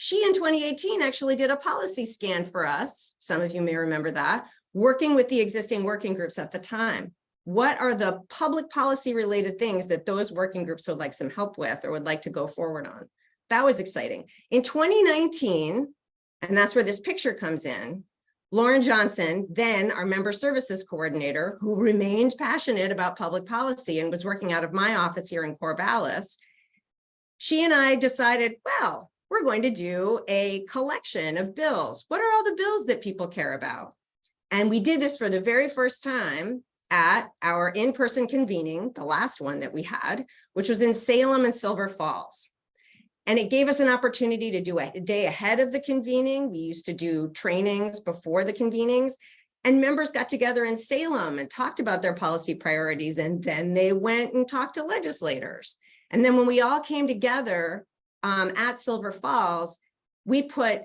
She in 2018 actually did a policy scan for us. Some of you may remember that, working with the existing working groups at the time. What are the public policy related things that those working groups would like some help with or would like to go forward on? That was exciting. In 2019, and that's where this picture comes in, Lauren Johnson, then our member services coordinator, who remained passionate about public policy and was working out of my office here in Corvallis, she and I decided, well, we're going to do a collection of bills. What are all the bills that people care about? And we did this for the very first time at our in-person convening, the last one that we had, which was in Salem and Silver Falls. And it gave us an opportunity to do a day ahead of the convening. We used to do trainings before the convenings, and members got together in Salem and talked about their policy priorities. And then they went and talked to legislators. And then when we all came together at Silver Falls, we put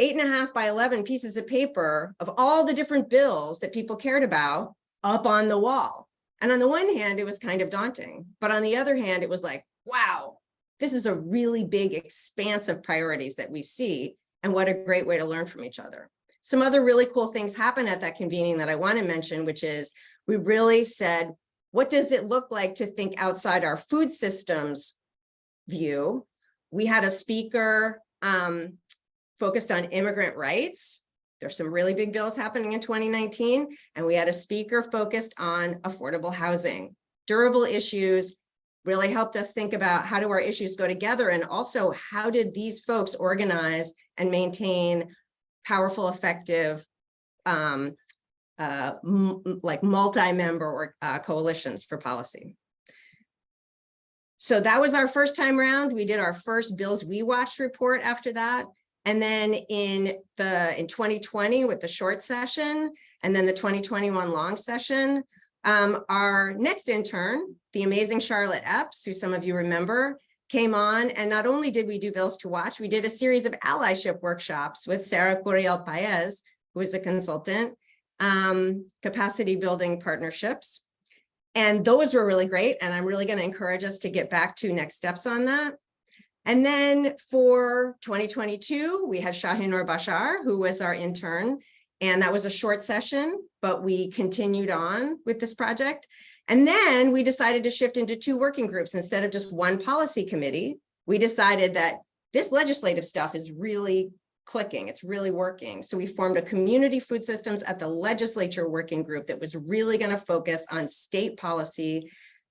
8.5 by 11 pieces of paper of all the different bills that people cared about up on the wall. And on the one hand, it was kind of daunting, but on the other hand, it was like, wow, this is a really big expanse of priorities that we see, and what a great way to learn from each other. Some other really cool things happened at that convening that I want to mention, which is we really said, what does it look like to think outside our food systems view? We had a speaker focused on immigrant rights. There's some really big bills happening in 2019, and we had a speaker focused on affordable housing. Durable issues really helped us think about how do our issues go together, and also how did these folks organize and maintain powerful, effective, like multi-member or coalitions for policy. So that was our first time around. We did our first Bills We Watched report after that. And then in 2020 with the short session, and then the 2021 long session, our next intern, the amazing Charlotte Epps, who some of you remember, came on. And not only did we do Bills to Watch, we did a series of allyship workshops with Sarah Curiel Paez, who is a consultant, capacity building partnerships. And those were really great. And I'm really going to encourage us to get back to next steps on that. And then for 2022, we had Shahinur Bashar, who was our intern. And that was a short session, but we continued on with this project. And then we decided to shift into 2 working groups instead of just 1 policy committee. We decided that this legislative stuff is really clicking, it's really working. So we formed a community food systems at the legislature working group that was really going to focus on state policy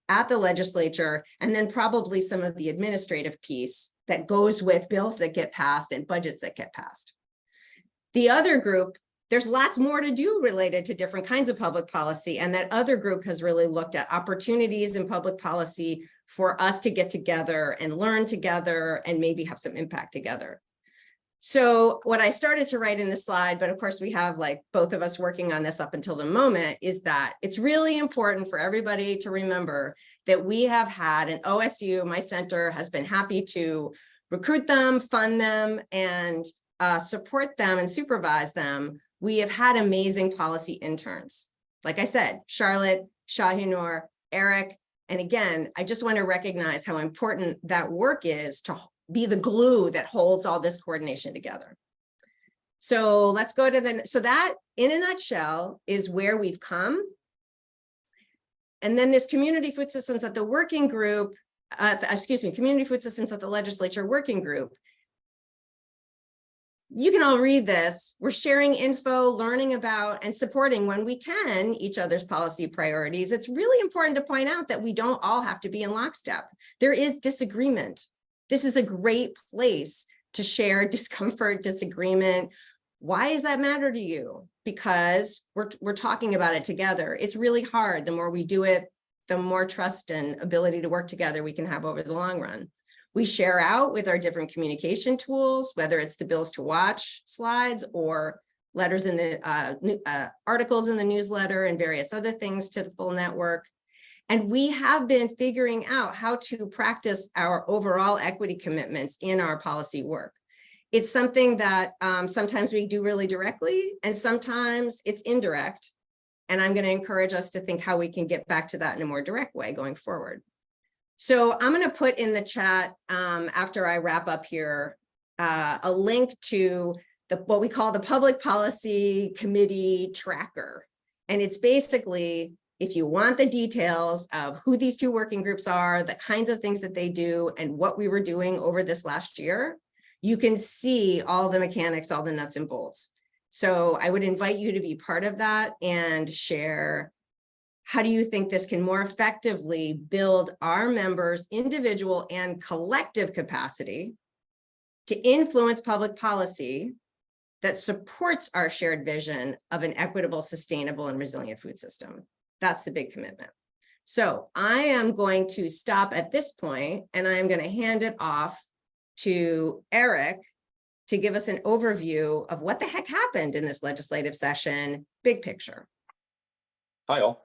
at the legislature, and then probably some of the administrative piece that goes with bills that get passed and budgets that get passed. The other group, there's lots more to do related to different kinds of public policy, and that other group has really looked at opportunities in public policy for us to get together and learn together and maybe have some impact together. So what I started to write in the slide, but of course we have like both of us working on this up until the moment, is that it's really important for everybody to remember that we have had an OSU, my center has been happy to recruit them, fund them, and support them and supervise them. We have had amazing policy interns. Like I said, Charlotte, Shahinur, Eric, and again, I just want to recognize how important that work is to be the glue that holds all this coordination together. So let's go to so that in a nutshell is where we've come. And then this community food systems at the working group, community food systems at the legislature working group. You can all read this. We're sharing info, learning about, and supporting when we can each other's policy priorities. It's really important to point out that we don't all have to be in lockstep. There is disagreement. This is a great place to share discomfort, disagreement. Why does that matter to you? Because we're talking about it together. It's really hard. The more we do it, the more trust and ability to work together we can have over the long run. We share out with our different communication tools, whether it's the Bills to Watch slides or letters in the articles in the newsletter and various other things to the full network. And we have been figuring out how to practice our overall equity commitments in our policy work. It's something that sometimes we do really directly, and sometimes it's indirect. And I'm going to encourage us to think how we can get back to that in a more direct way going forward. So I'm going to put in the chat after I wrap up here a link to what we call the Public Policy Committee Tracker. And it's basically, if you want the details of who these two working groups are, the kinds of things that they do, and what we were doing over this last year, you can see all the mechanics, all the nuts and bolts. So I would invite you to be part of that and share, how do you think this can more effectively build our members' individual and collective capacity to influence public policy that supports our shared vision of an equitable, sustainable, and resilient food system? That's the big commitment. So I am going to stop at this point, and I'm going to hand it off to Eric to give us an overview of what the heck happened in this legislative session, big picture. Hi, all.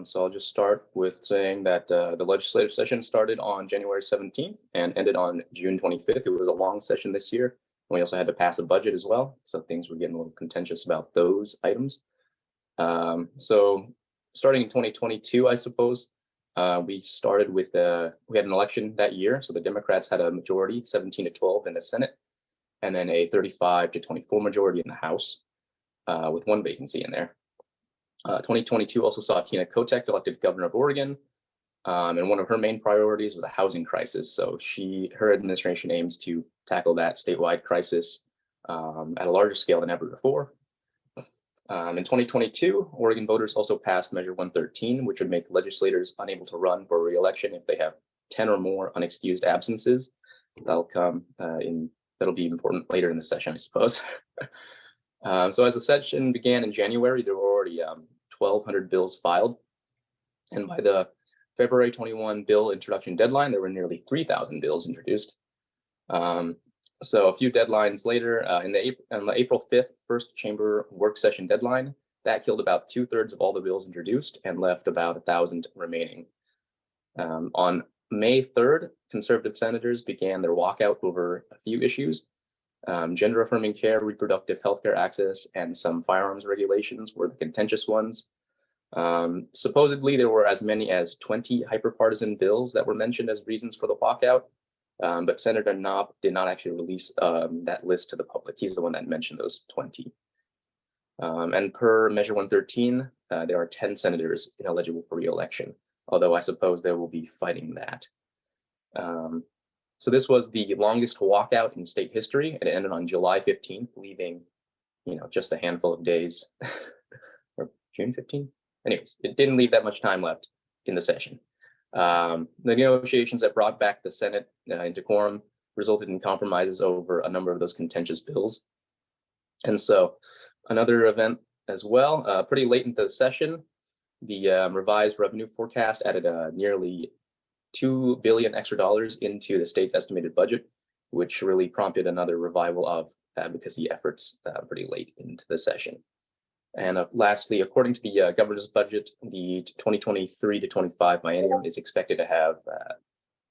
So I'll just start with saying that the legislative session started on January 17th and ended on June 25th. It was a long session this year. And we also had to pass a budget as well. So things were getting a little contentious about those items. So starting in 2022, I suppose, we started with, we had an election that year. So the Democrats had a majority, 17-12 in the Senate, and then a 35-24 majority in the House, with one vacancy in there. 2022 also saw Tina Kotek elected governor of Oregon, and one of her main priorities was the housing crisis. So her administration aims to tackle that statewide crisis at a larger scale than ever before. In 2022, Oregon voters also passed Measure 113, which would make legislators unable to run for re-election if they have 10 or more unexcused absences. That'll be important later in the session, I suppose. So as the session began in January, there were already 1,200 bills filed. And by the February 21 bill introduction deadline, there were nearly 3,000 bills introduced. So a few deadlines later, on the April 5th first chamber work session deadline, that killed about 2/3 of all the bills introduced and left about 1,000 remaining. On May 3rd, conservative senators began their walkout over a few issues. Gender affirming care, reproductive healthcare access, and some firearms regulations were the contentious ones. Supposedly, there were as many as 20 hyperpartisan bills that were mentioned as reasons for the walkout, but Senator Knopp did not actually release that list to the public. He's the one that mentioned those 20. And per Measure 113, there are 10 senators ineligible for re-election, although I suppose they will be fighting that. So this was the longest walkout in state history. It ended on July 15th, leaving, just a handful of days, or June 15th. Anyways, it didn't leave that much time left in the session. The negotiations that brought back the Senate into quorum resulted in compromises over a number of those contentious bills. And so another event as well, pretty late into the session, the revised revenue forecast added nearly $2 billion extra into the state's estimated budget, which really prompted another revival of advocacy efforts pretty late into the session. And lastly, according to the governor's budget, the 2023 to 25 biennium is expected to have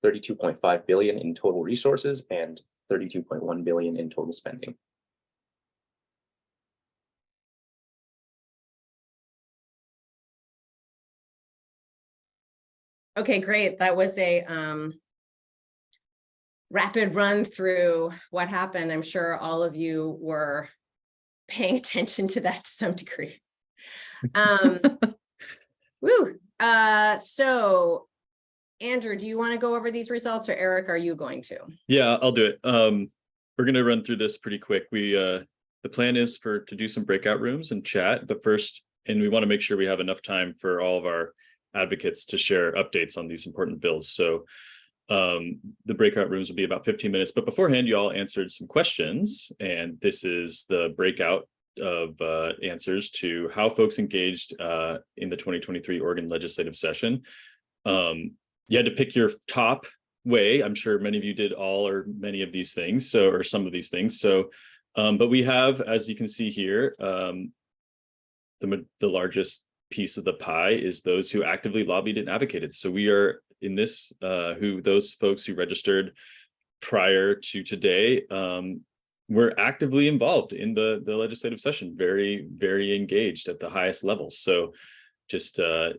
$32.5 billion in total resources and $32.1 billion in total spending. Okay, great. That was a rapid run through what happened. I'm sure all of you were paying attention to that to some degree. Woo. So Andrew, do you want to go over these results, or Eric, are you going to? Yeah, I'll do it. We're going to run through this pretty quick. The plan is to do some breakout rooms and chat, but first, and we want to make sure we have enough time for all of our advocates to share updates on these important bills. So the breakout rooms will be about 15 minutes, but beforehand, you all answered some questions, and this is the breakout of answers to how folks engaged in the 2023 Oregon legislative session. You had to pick your top way. I'm sure many of you did all or many of these things, or some of these things. So, but we have, as you can see here, the largest piece of the pie is those who actively lobbied and advocated. So we are in this, those folks who registered prior to today were actively involved in the legislative session, very, very engaged at the highest levels. So just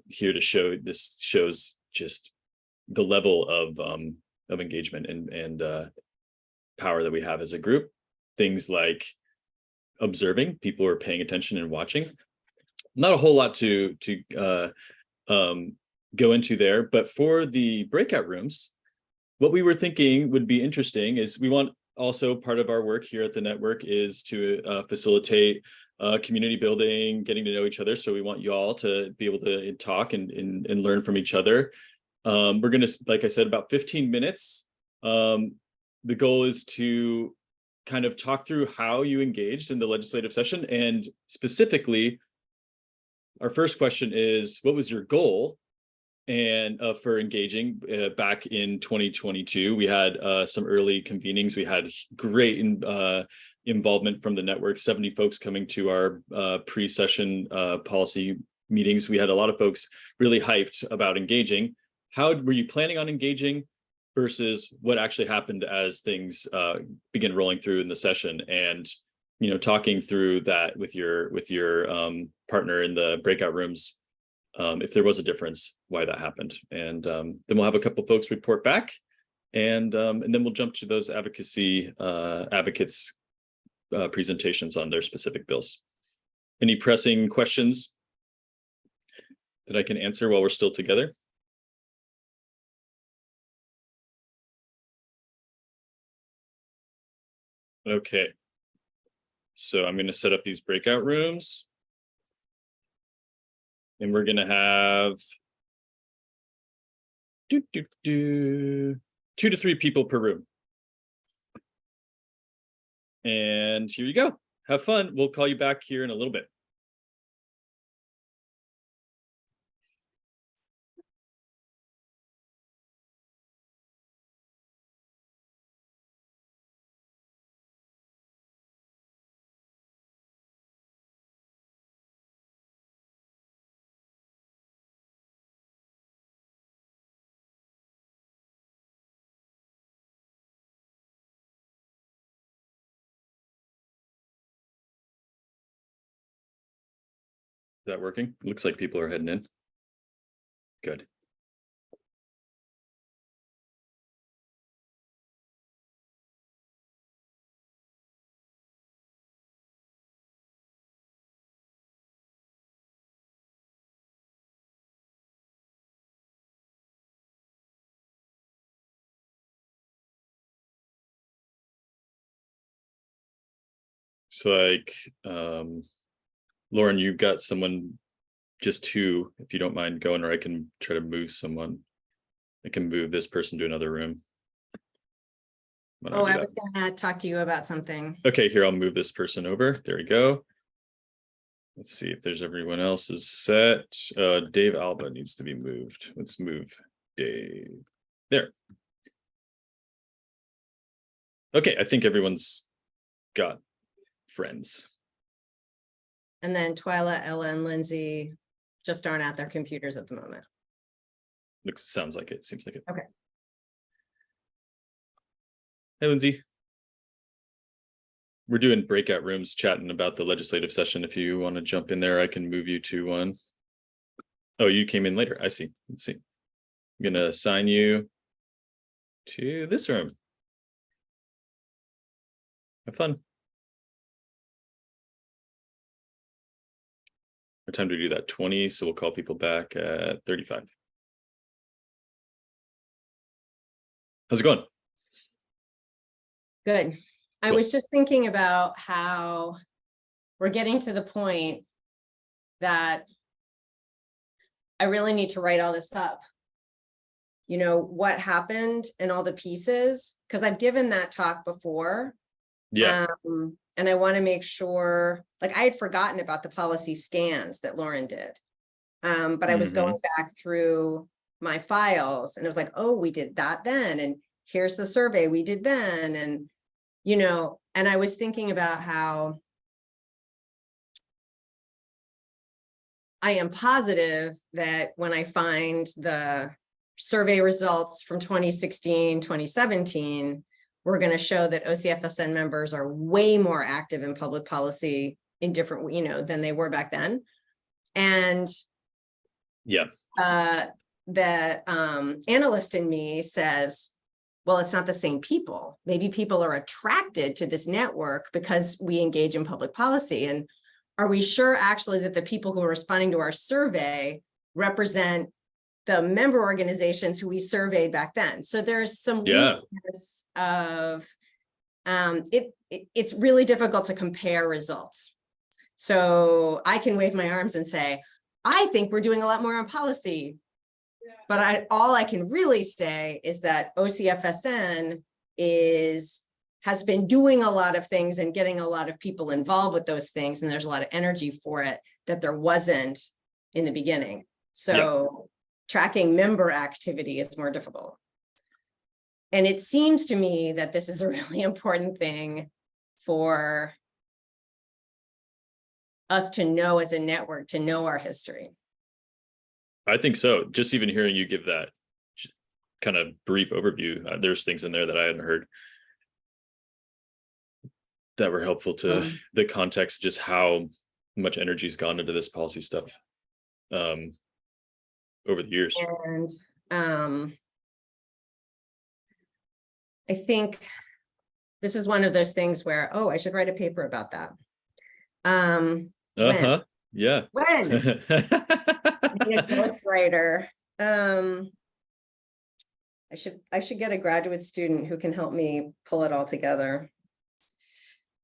here to show, this shows just the level of engagement and power that we have as a group. Things like observing, people are paying attention and watching. Not a whole lot to go into there, but for the breakout rooms, what we were thinking would be interesting is we want also part of our work here at the network is to facilitate community building, getting to know each other. So we want you all to be able to talk and learn from each other. We're going to, like I said, about 15 minutes. The goal is to kind of talk through how you engaged in the legislative session. And specifically, our first question is, what was your goal? And for engaging back in 2022, we had some early convenings. We had great involvement from the network, 70 folks coming to our pre-session policy meetings. We had a lot of folks really hyped about engaging. How were you planning on engaging versus what actually happened as things begin rolling through in the session? And talking through that with your partner in the breakout rooms, if there was a difference, why that happened. And then we'll have a couple folks report back, and then we'll jump to those advocates presentations on their specific bills. Any pressing questions that I can answer while we're still together? Okay. So I'm going to set up these breakout rooms. And we're going to have 2 to 3 people per room. And here you go. Have fun. We'll call you back here in a little bit. Is that working? Looks like people are heading in. Good. So like, Lauren, you've got someone, just 2, if you don't mind going, or I can try to move someone. I can move this person to another room. Oh, I was going to talk to you about something. Okay, here, I'll move this person over. There we go. Let's see if there's everyone else is set. Dave Alba needs to be moved. Let's move Dave. There. Okay, I think everyone's got friends. And then Twyla, Ella, and Lindsay just aren't at their computers at the moment. Sounds like it. Seems like it. Okay. Hey, Lindsay. We're doing breakout rooms chatting about the legislative session. If you want to jump in there, I can move you to one. Oh, you came in later. I see. Let's see. I'm going to assign you to this room. Have fun. What time do we do that? 20. So we'll call people back at 35. How's it going? Good. I Cool. was just thinking about how we're getting to the point that I really need to write all this up. What happened and all the pieces, because I've given that talk before. Yeah. And I want to make sure, like, I had forgotten about the policy scans that Lauren did. But I was going back through my files and it was like, oh, we did that then. And here's the survey we did then. And, and I was thinking about how I am positive that when I find the survey results from 2016, 2017, we're going to show that OCFSN members are way more active in public policy in different, than they were back then. And yeah, the analyst in me says, well, it's not the same people. Maybe people are attracted to this network because we engage in public policy. And are we sure actually that the people who are responding to our survey represent the member organizations who we surveyed back then? So there's some looseness of, it's really difficult to compare results. So I can wave my arms and say, I think we're doing a lot more on policy. But all I can really say is that OCFSN has been doing a lot of things and getting a lot of people involved with those things. And there's a lot of energy for it that there wasn't in the beginning. So tracking member activity is more difficult. And it seems to me that this is a really important thing for us to know as a network, to know our history. I think so. Just even hearing you give that kind of brief overview, there's things in there that I hadn't heard that were helpful to the context, just how much energy's gone into this policy stuff over the years. And I think this is one of those things where, oh, I should write a paper about that. Yeah. When? Be a ghostwriter. I should get a graduate student who can help me pull it all together.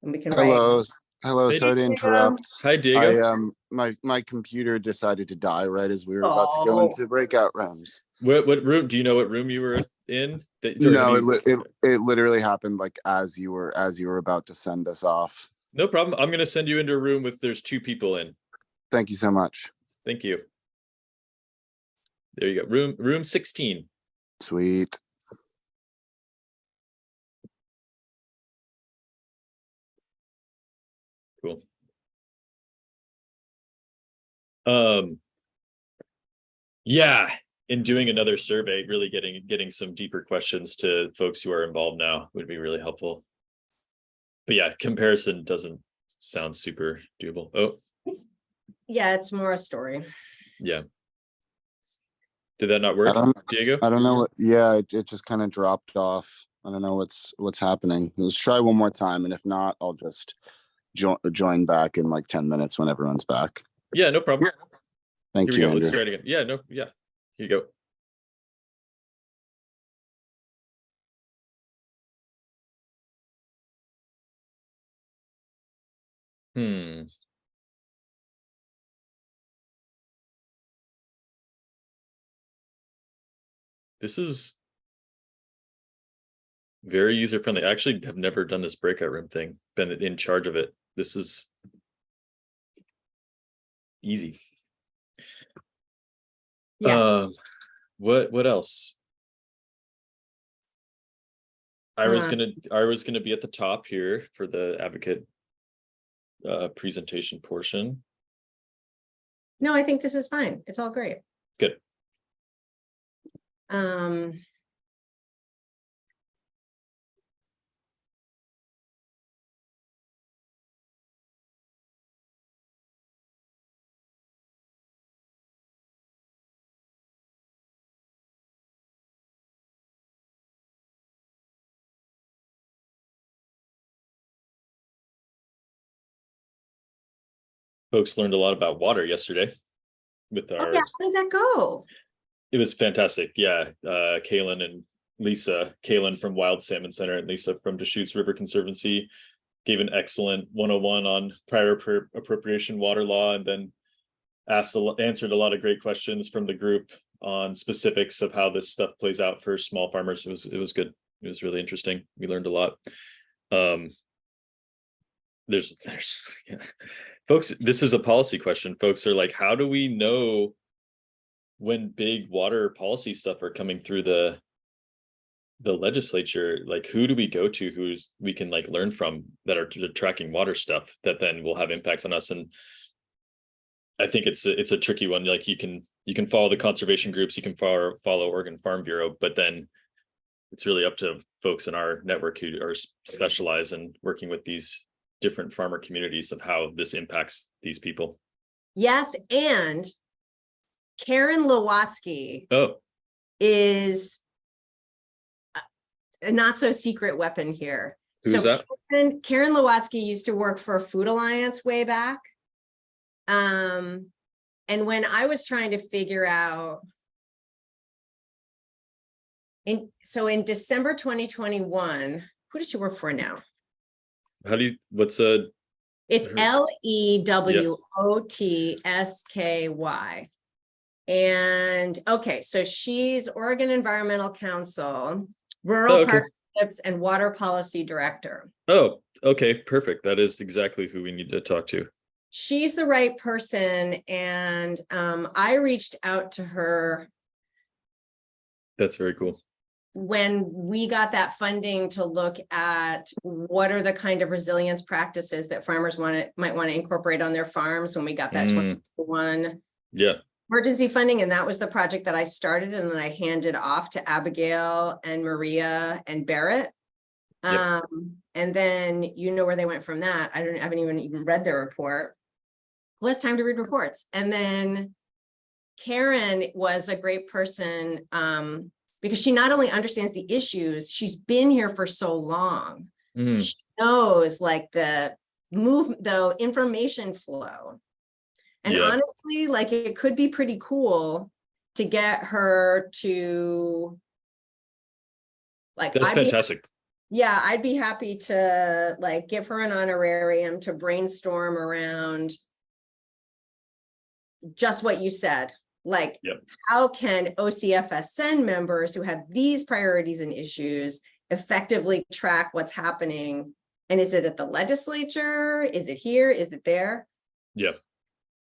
And we can write. Hello, Hey, sorry to Diego. interrupt. Hi, Diego. My computer decided to die right as we were about to go into breakout rooms. What room? Do you know what room you were in? No, it literally happened like as you were about to send us off. No problem. I'm going to send you into a room there's 2 people in. Thank you so much. Thank you. There you go. Room 16. Sweet. Cool. Yeah, in doing another survey, really getting some deeper questions to folks who are involved now would be really helpful. But yeah, comparison doesn't sound super doable. Oh, It's more a story. yeah. Did that not work, Diego? I don't know what. Yeah, it just kind of dropped off. I don't know what's happening. Let's try one more time, and if not, I'll just join back in like 10 minutes when everyone's back. Yeah, no problem. Thank Here we you, go. Andrew. Let's try it again. Yeah, no, yeah. Here you go. This is very user-friendly. I actually have never done this breakout room thing, been in charge of it. This is easy. Yes. What else? Ira's gonna be at the top here for the advocate presentation portion. No, I think this is fine. It's all great. Good. Folks learned a lot about water yesterday with our. Oh yeah, how did that go? It was fantastic. Yeah. Kaylin and Lisa, Kaylin from Wild Salmon Center and Lisa from Deschutes River Conservancy gave an excellent 101 on prior appropriation water law, and then answered a lot of great questions from the group on specifics of how this stuff plays out for small farmers. It was good. It was really interesting. We learned a lot. There's yeah. Folks, this is a policy question. Folks are like, how do we know when big water policy stuff are coming through the legislature? Like, who do we go to we can like learn from that are tracking water stuff that then will have impacts on us? And I think it's a tricky one. Like you can follow the conservation groups, you can follow Oregon Farm Bureau, but then it's really up to folks in our network who are specialized in working with these different farmer communities of how this impacts these people. Yes, and Karen Lowatsky Oh, is a not so secret weapon here. Who's that? Karen Lewatsky used to work for Food Alliance way back. And when I was trying to figure out, in December 2021, who does she work for now? What's It's her- LEWOTSKY. And okay, so she's Oregon Environmental Council, Rural Oh, okay. Partnerships and Water Policy Director. Oh, okay, perfect. That is exactly who we need to talk to. She's the right person. And I reached out to her That's very cool. when we got that funding to look at what are the kind of resilience practices that farmers might want to incorporate on their farms when we got that 2021 Yeah. emergency funding. And that was the project that I started, and then I handed off to Abigail and Maria and Barrett. Yep. And then you know where they went from that. I haven't even read their report. It was time to read reports. And then Karen was a great person, because she not only understands the issues, she's been here for so long. Mhm. She knows like the information flow. And Yeah. honestly, like it could be pretty cool to get her to like, That's fantastic. I'd be happy to like give her an honorarium to brainstorm around just what you said. Like, Yep. how can OCFSN members who have these priorities and issues effectively track what's happening? And is it at the legislature? Is it here? Is it there? Yeah.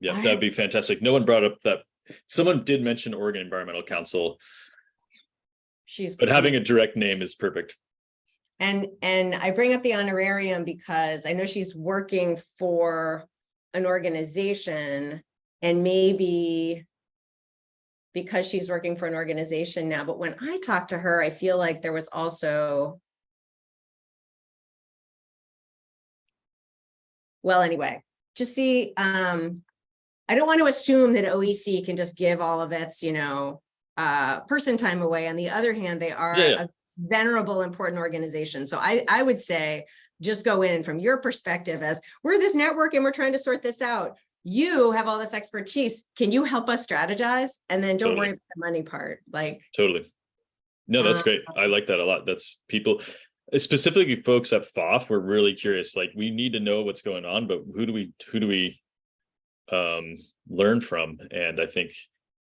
Yeah, All that'd be right. fantastic. No one brought up that. Someone did mention Oregon Environmental Council, but having a direct name is perfect. And I bring up the honorarium because I know she's working for an organization, and maybe because she's working for an organization now, but when I talked to her, I feel like there was also, well, anyway, just see, I don't want to assume that OEC can just give all of its, person time away. On the other hand, they are a venerable, important organization. So I would say, just go in, and from your perspective, as we're this network and we're trying to sort this out, you have all this expertise. Can you help us strategize? And then don't worry about the money part. Like, totally. No, that's great. I like that a lot. That's people, specifically folks at FOF, we're really curious. Like, we need to know what's going on, but who do we learn from? And I think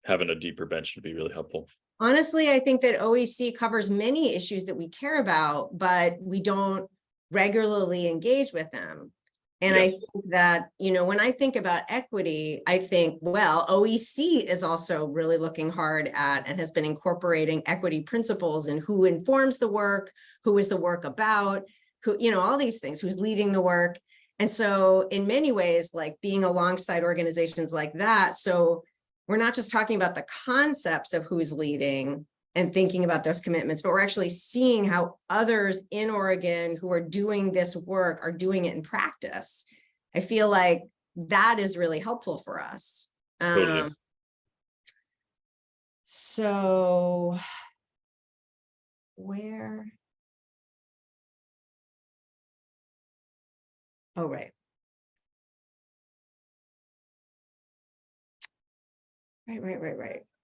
having a deeper bench would be really helpful. Honestly, I think that OEC covers many issues that we care about, but we don't regularly engage with them. And I think that, when I think about equity, I think, well, OEC is also really looking hard at and has been incorporating equity principles in who informs the work, who is the work about, who, all these things, who's leading the work. And so in many ways, like being alongside organizations like that, so we're not just talking about the concepts of who's leading and thinking about those commitments, but we're actually seeing how others in Oregon who are doing this work are doing it in practice. I feel like that is really helpful for us. Totally. So where? Oh, right. Right.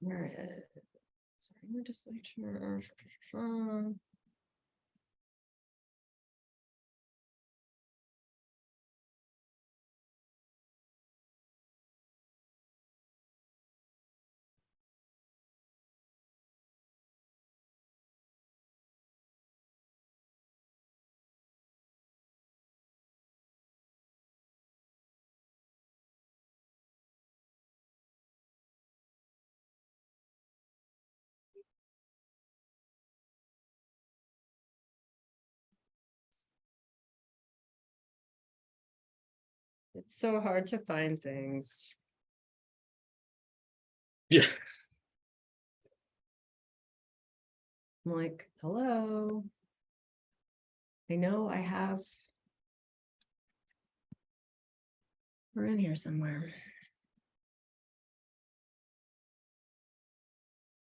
Where is, sorry, legislature. It's so hard to find things. Yeah. I'm like, hello. I know I have. We're in here somewhere.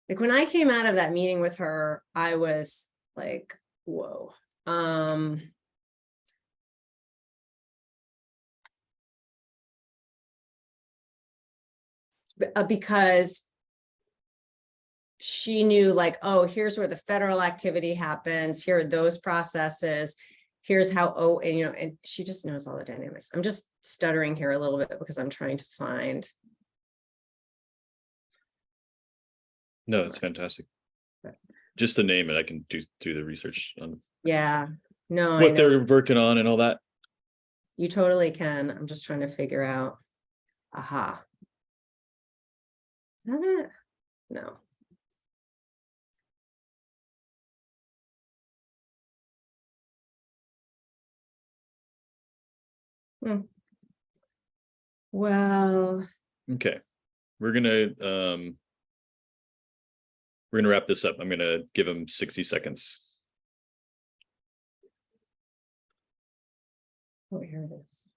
Like when I came out of that meeting with her, I was Like, whoa. Because she knew like, oh, here's where the federal activity happens. Here are those processes. Here's how, and she just knows all the dynamics. I'm just stuttering here a little bit because I'm trying to find. No, it's fantastic. Just to name it, I can do the research on Yeah, no, I what know. they're working on and all that. You totally can. I'm just trying to figure out. Aha. Is that it? No. Well, Okay, we're gonna wrap this up. I'm gonna give him 60 seconds. oh, here it is.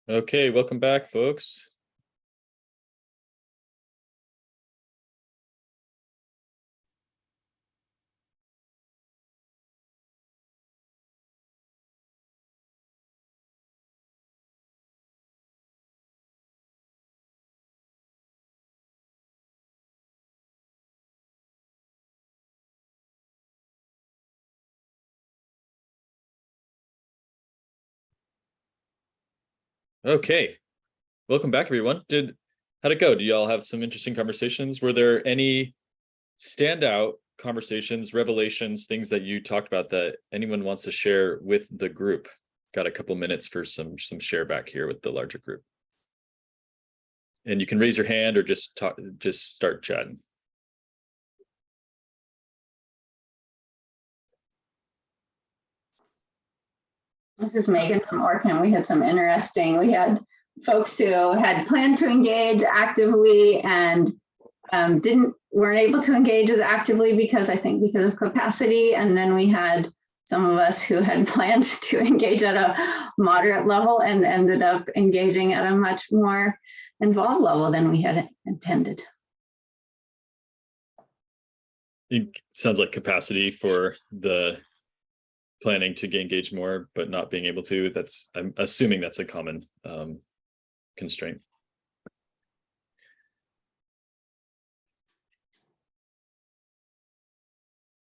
Okay, welcome back, folks. Okay, welcome back, everyone. How'd it go? Do y'all have some interesting conversations? Were there any standout conversations, revelations, things that you talked about that anyone wants to share with the group? Got a couple minutes for some share back here with the larger group. And you can raise your hand or just start chatting. This is Megan from Orkin. We had folks who had planned to engage actively and weren't able to engage as actively because of capacity. And then we had some of us who had planned to engage at a moderate level and ended up engaging at a much more involved level than we had intended. It sounds like capacity for the planning to engage more, but not being able to. I'm assuming that's a common constraint.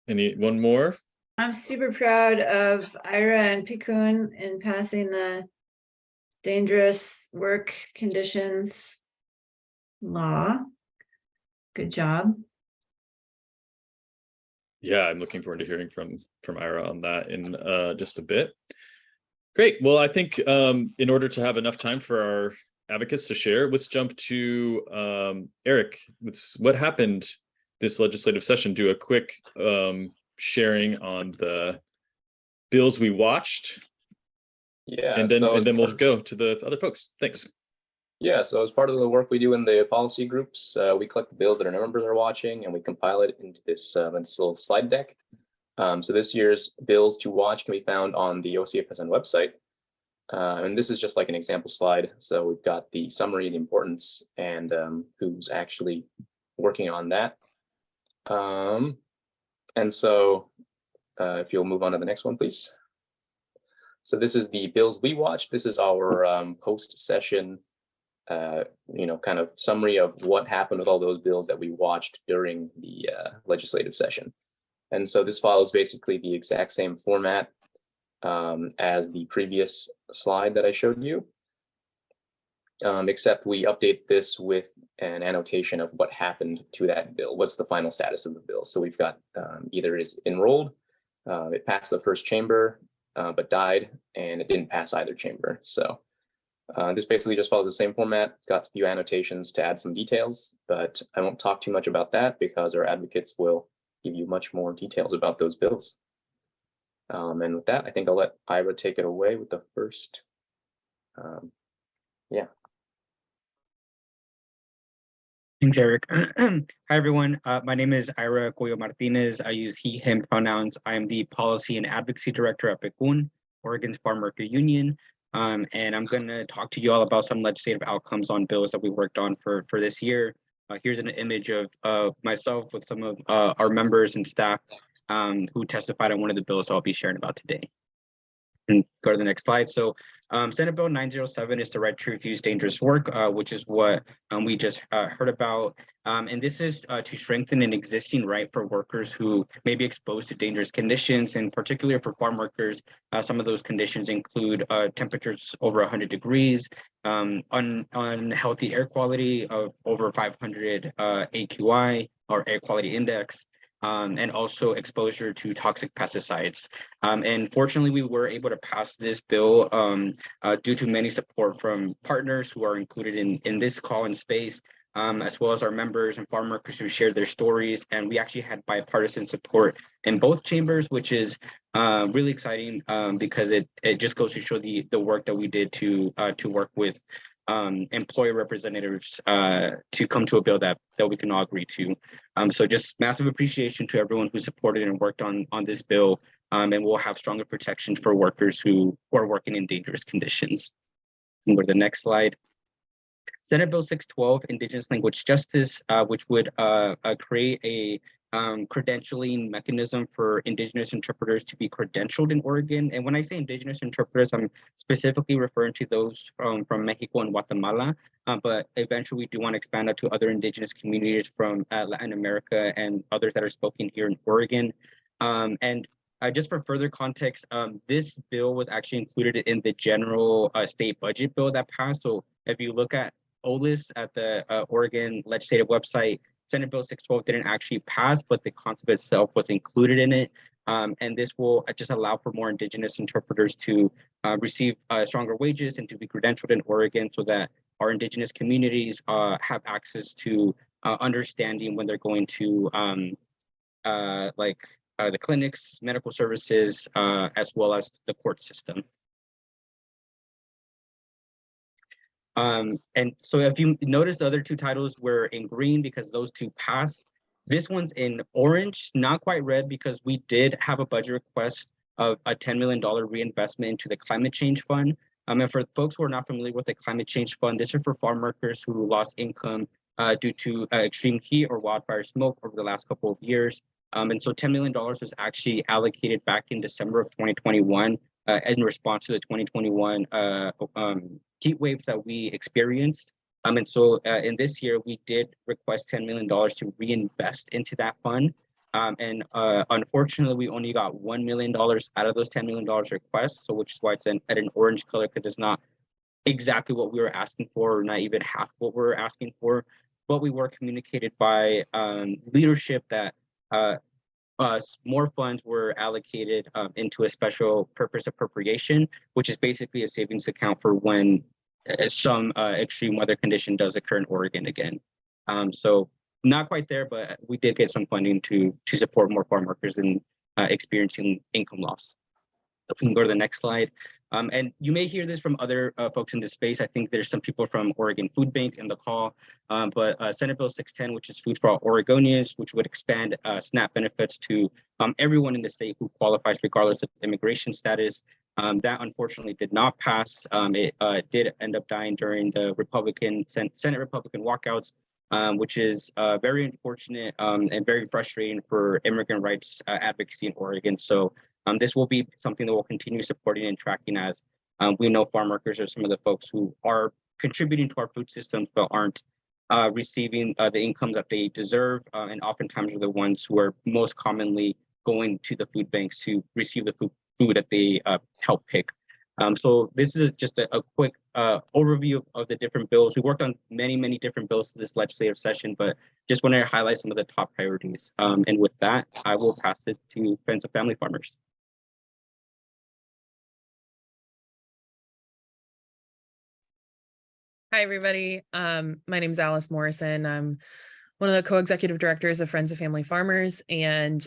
One more? I'm super proud of Ira and Pikun in passing the dangerous work conditions law. Good job. Yeah, I'm looking forward to hearing from Ira on that in just a bit. Great. Well, I think in order to have enough time for our advocates to share, let's jump to Eric. What happened this legislative session? Do a quick sharing on the bills we watched. Yeah, and then we'll go to the other folks. Thanks. Yeah, so as part of the work we do in the policy groups, we collect the bills that our members are watching and we compile it into this little slide deck. So this year's bills to watch can be found on the OCFSN website. And this is just like an example slide. So we've got the summary, the importance, and who's actually working on that. And so if you'll move on to the next one, please. So this is the bills we watched. This is our post-session kind of summary of what happened with all those bills that we watched during the legislative session. And so this follows basically the exact same format as the previous slide that I showed you, except we update this with an annotation of what happened to that bill. What's the final status of the bill? So we've got either is enrolled, it passed the first chamber, but died, and it didn't pass either chamber. So This basically just follows the same format. It's got a few annotations to add some details, but I won't talk too much about that because our advocates will give you much more details about those bills. And with that, I think I'll let Ira take it away with the first. Yeah. Thanks, Eric. Hi, everyone. My name is Ira Coyo Martinez. I use he, him pronouns. I am the Policy and Advocacy Director at PICUN, Oregon's Farm Worker Union. And I'm going to talk to you all about some legislative outcomes on bills that we worked on for this year. Here's an image of myself with some of our members and staff who testified on one of the bills I'll be sharing about today. And go to the next slide. So Senate Bill 907 is the right to refuse dangerous work, which is what we just heard about. And this is to strengthen an existing right for workers who may be exposed to dangerous conditions, and particularly for farm workers, some of those conditions include temperatures over 100 degrees, unhealthy air quality of over 500 AQI or air quality index, and also exposure to toxic pesticides. And fortunately, we were able to pass this bill due to many support from partners who are included in this call and space, as well as our members and farm workers who shared their stories. And we actually had bipartisan support in both chambers, which is really exciting because it just goes to show the work that we did to work with employer representatives to come to a bill that we can all agree to. So just massive appreciation to everyone who supported and worked on this bill, and we'll have stronger protections for workers who are working in dangerous conditions. And go to the next slide. Senate Bill 612, Indigenous Language Justice, which would create a credentialing mechanism for Indigenous interpreters to be credentialed in Oregon. And when I say Indigenous interpreters, I'm specifically referring to those from Mexico and Guatemala, but eventually we do want to expand out to other Indigenous communities from Latin America and others that are spoken here in Oregon. And just for further context, this bill was actually included in the general state budget bill that passed. So if you look at OLIS at the Oregon legislative website, Senate Bill 612 didn't actually pass, but the concept itself was included in it. And this will just allow for more Indigenous interpreters to receive stronger wages and to be credentialed in Oregon so that our Indigenous communities have access to understanding when they're going to the clinics, medical services, as well as the court system. And so if you notice, the other two titles were in green because those two passed. This one's in orange, not quite red, because we did have a budget request of a $10 million reinvestment into the climate change fund. And for folks who are not familiar with the climate change fund, this is for farm workers who lost income due to extreme heat or wildfire smoke over the last couple of years. And so $10 million was actually allocated back in December of 2021 in response to the 2021 heat waves that we experienced. And so in this year, we did request $10 million to reinvest into that fund. And unfortunately, we only got $1 million out of those $10 million requests, so which is why it's at an orange color, because it's not exactly what we were asking for, or not even half what we were asking for. But we were communicated by leadership that more funds were allocated into a special purpose appropriation, which is basically a savings account for when some extreme weather condition does occur in Oregon again. So not quite there, but we did get some funding to support more farm workers in experiencing income loss. If we can go to the next slide. And you may hear this from other folks in this space. I think there's some people from Oregon Food Bank in the call, but Senate Bill 610, which is Food for All Oregonians, which would expand SNAP benefits to everyone in the state who qualifies regardless of immigration status. That unfortunately did not pass. It did end up dying during the Senate Republican walkouts, which is very unfortunate and very frustrating for immigrant rights advocacy in Oregon. So this will be something that we'll continue supporting and tracking, as we know farm workers are some of the folks who are contributing to our food systems but aren't receiving the income that they deserve, and oftentimes are the ones who are most commonly going to the food banks to receive the food that they help pick. So this is just a quick overview of the different bills. We worked on many different bills this legislative session, but just wanted to highlight some of the top priorities. And with that, I will pass it to Friends of Family Farmers. Hi, everybody. My name is Alice Morrison. I'm one of the co-executive directors of Friends of Family Farmers. And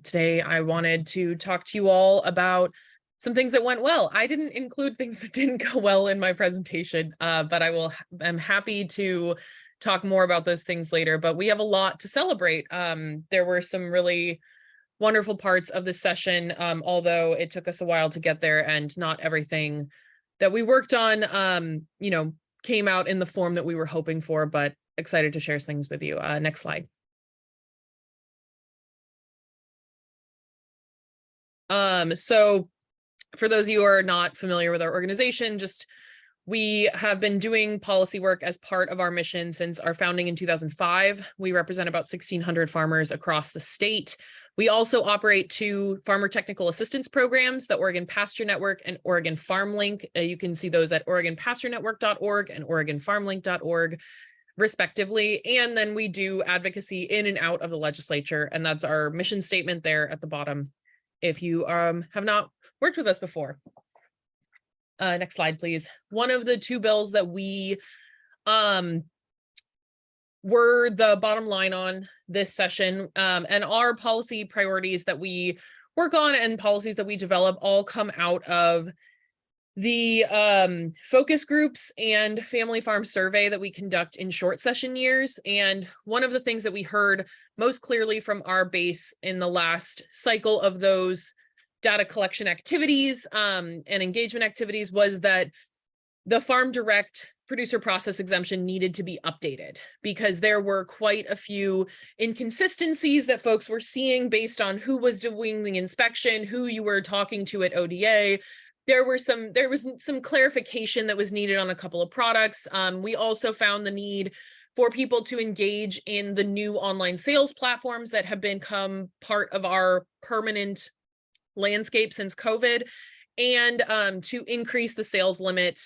today I wanted to talk to you all about some things that went well. I didn't include things that didn't go well in my presentation, but I'm happy to talk more about those things later. But we have a lot to celebrate. There were some really wonderful parts of this session, although it took us a while to get there, and not everything that we worked on, came out in the form that we were hoping for, but excited to share things with you. Next slide. So for those of you who are not familiar with our organization, we have been doing policy work as part of our mission since our founding in 2005. We represent about 1,600 farmers across the state. We also operate 2 farmer technical assistance programs, the Oregon Pasture Network and Oregon Farm Link. You can see those at OregonPastureNetwork.org and OregonFarmLink.org, respectively. And then we do advocacy in and out of the legislature, and that's our mission statement there at the bottom, if you have not worked with us before. Next slide, please. One of the 2 bills that we were the bottom line on this session, and our policy priorities that we work on and policies that we develop all come out of the focus groups and family farm survey that we conduct in short session years. And one of the things that we heard most clearly from our base in the last cycle of those data collection activities and engagement activities was that the farm direct producer process exemption needed to be updated, because there were quite a few inconsistencies that folks were seeing based on who was doing the inspection, who you were talking to at ODA. There was some clarification that was needed on a couple of products. We also found the need for people to engage in the new online sales platforms that have become part of our permanent landscape since COVID, and to increase the sales limit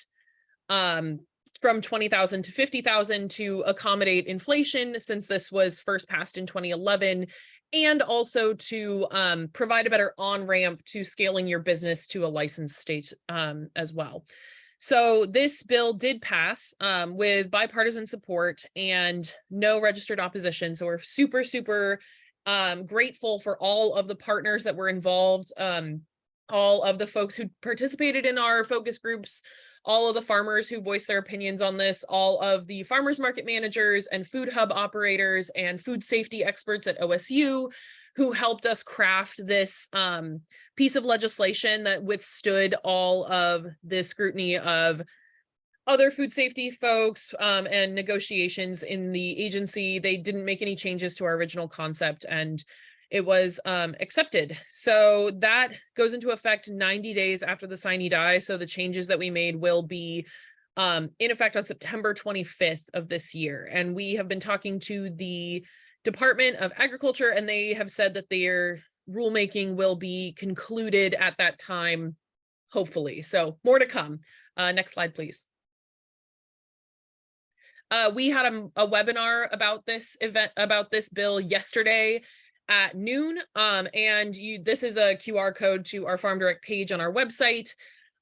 from 20,000 to 50,000 to accommodate inflation, since this was first passed in 2011, and also to provide a better on-ramp to scaling your business to a licensed state as well. So this bill did pass with bipartisan support and no registered opposition. So we're super, super grateful for all of the partners that were involved, all of the folks who participated in our focus groups, all of the farmers who voiced their opinions on this, all of the farmers market managers and food hub operators and food safety experts at OSU who helped us craft this piece of legislation that withstood all of the scrutiny of other food safety folks and negotiations in the agency. They didn't make any changes to our original concept, and it was accepted. So that goes into effect 90 days after the signee dies. So the changes that we made will be in effect on September 25th of this year. And we have been talking to the Department of Agriculture, and they have said that their rulemaking will be concluded at that time, hopefully. So more to come. Next slide, please. We had a webinar about this bill yesterday at noon, and this is a QR code to our Farm Direct page on our website.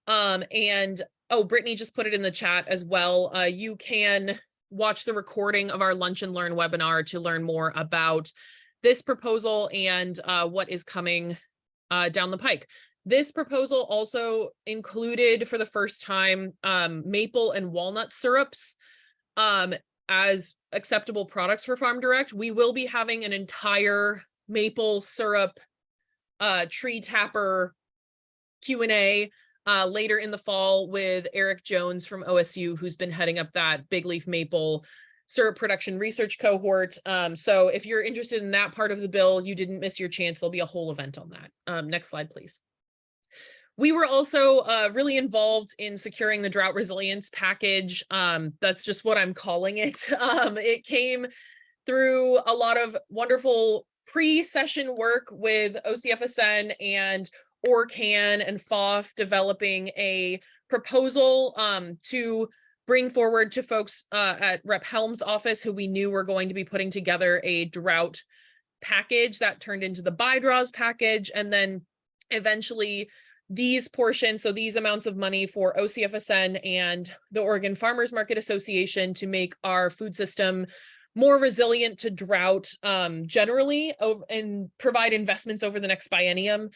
And Brittany just put it in the chat as well. You can watch the recording of our Lunch and Learn webinar to learn more about this proposal and what is coming down the pike. This proposal also included, for the first time, maple and walnut syrups as acceptable products for Farm Direct. We will be having an entire maple syrup tree tapper Q&A later in the fall with Eric Jones from OSU, who's been heading up that big leaf maple syrup production research cohort. So if you're interested in that part of the bill, you didn't miss your chance. There'll be a whole event on that. Next slide, please. We were also really involved in securing the drought resilience package. That's just what I'm calling it. It came through a lot of wonderful pre-session work with OCFSN and ORCAN and FOF developing a proposal to bring forward to folks at Rep. Helm's office, who we knew were going to be putting together a drought package that turned into the buy draws package, and then eventually these portions, so these amounts of money for OCFSN and the Oregon Farmers Market Association to make our food system more resilient to drought generally, and provide investments over the next biennium.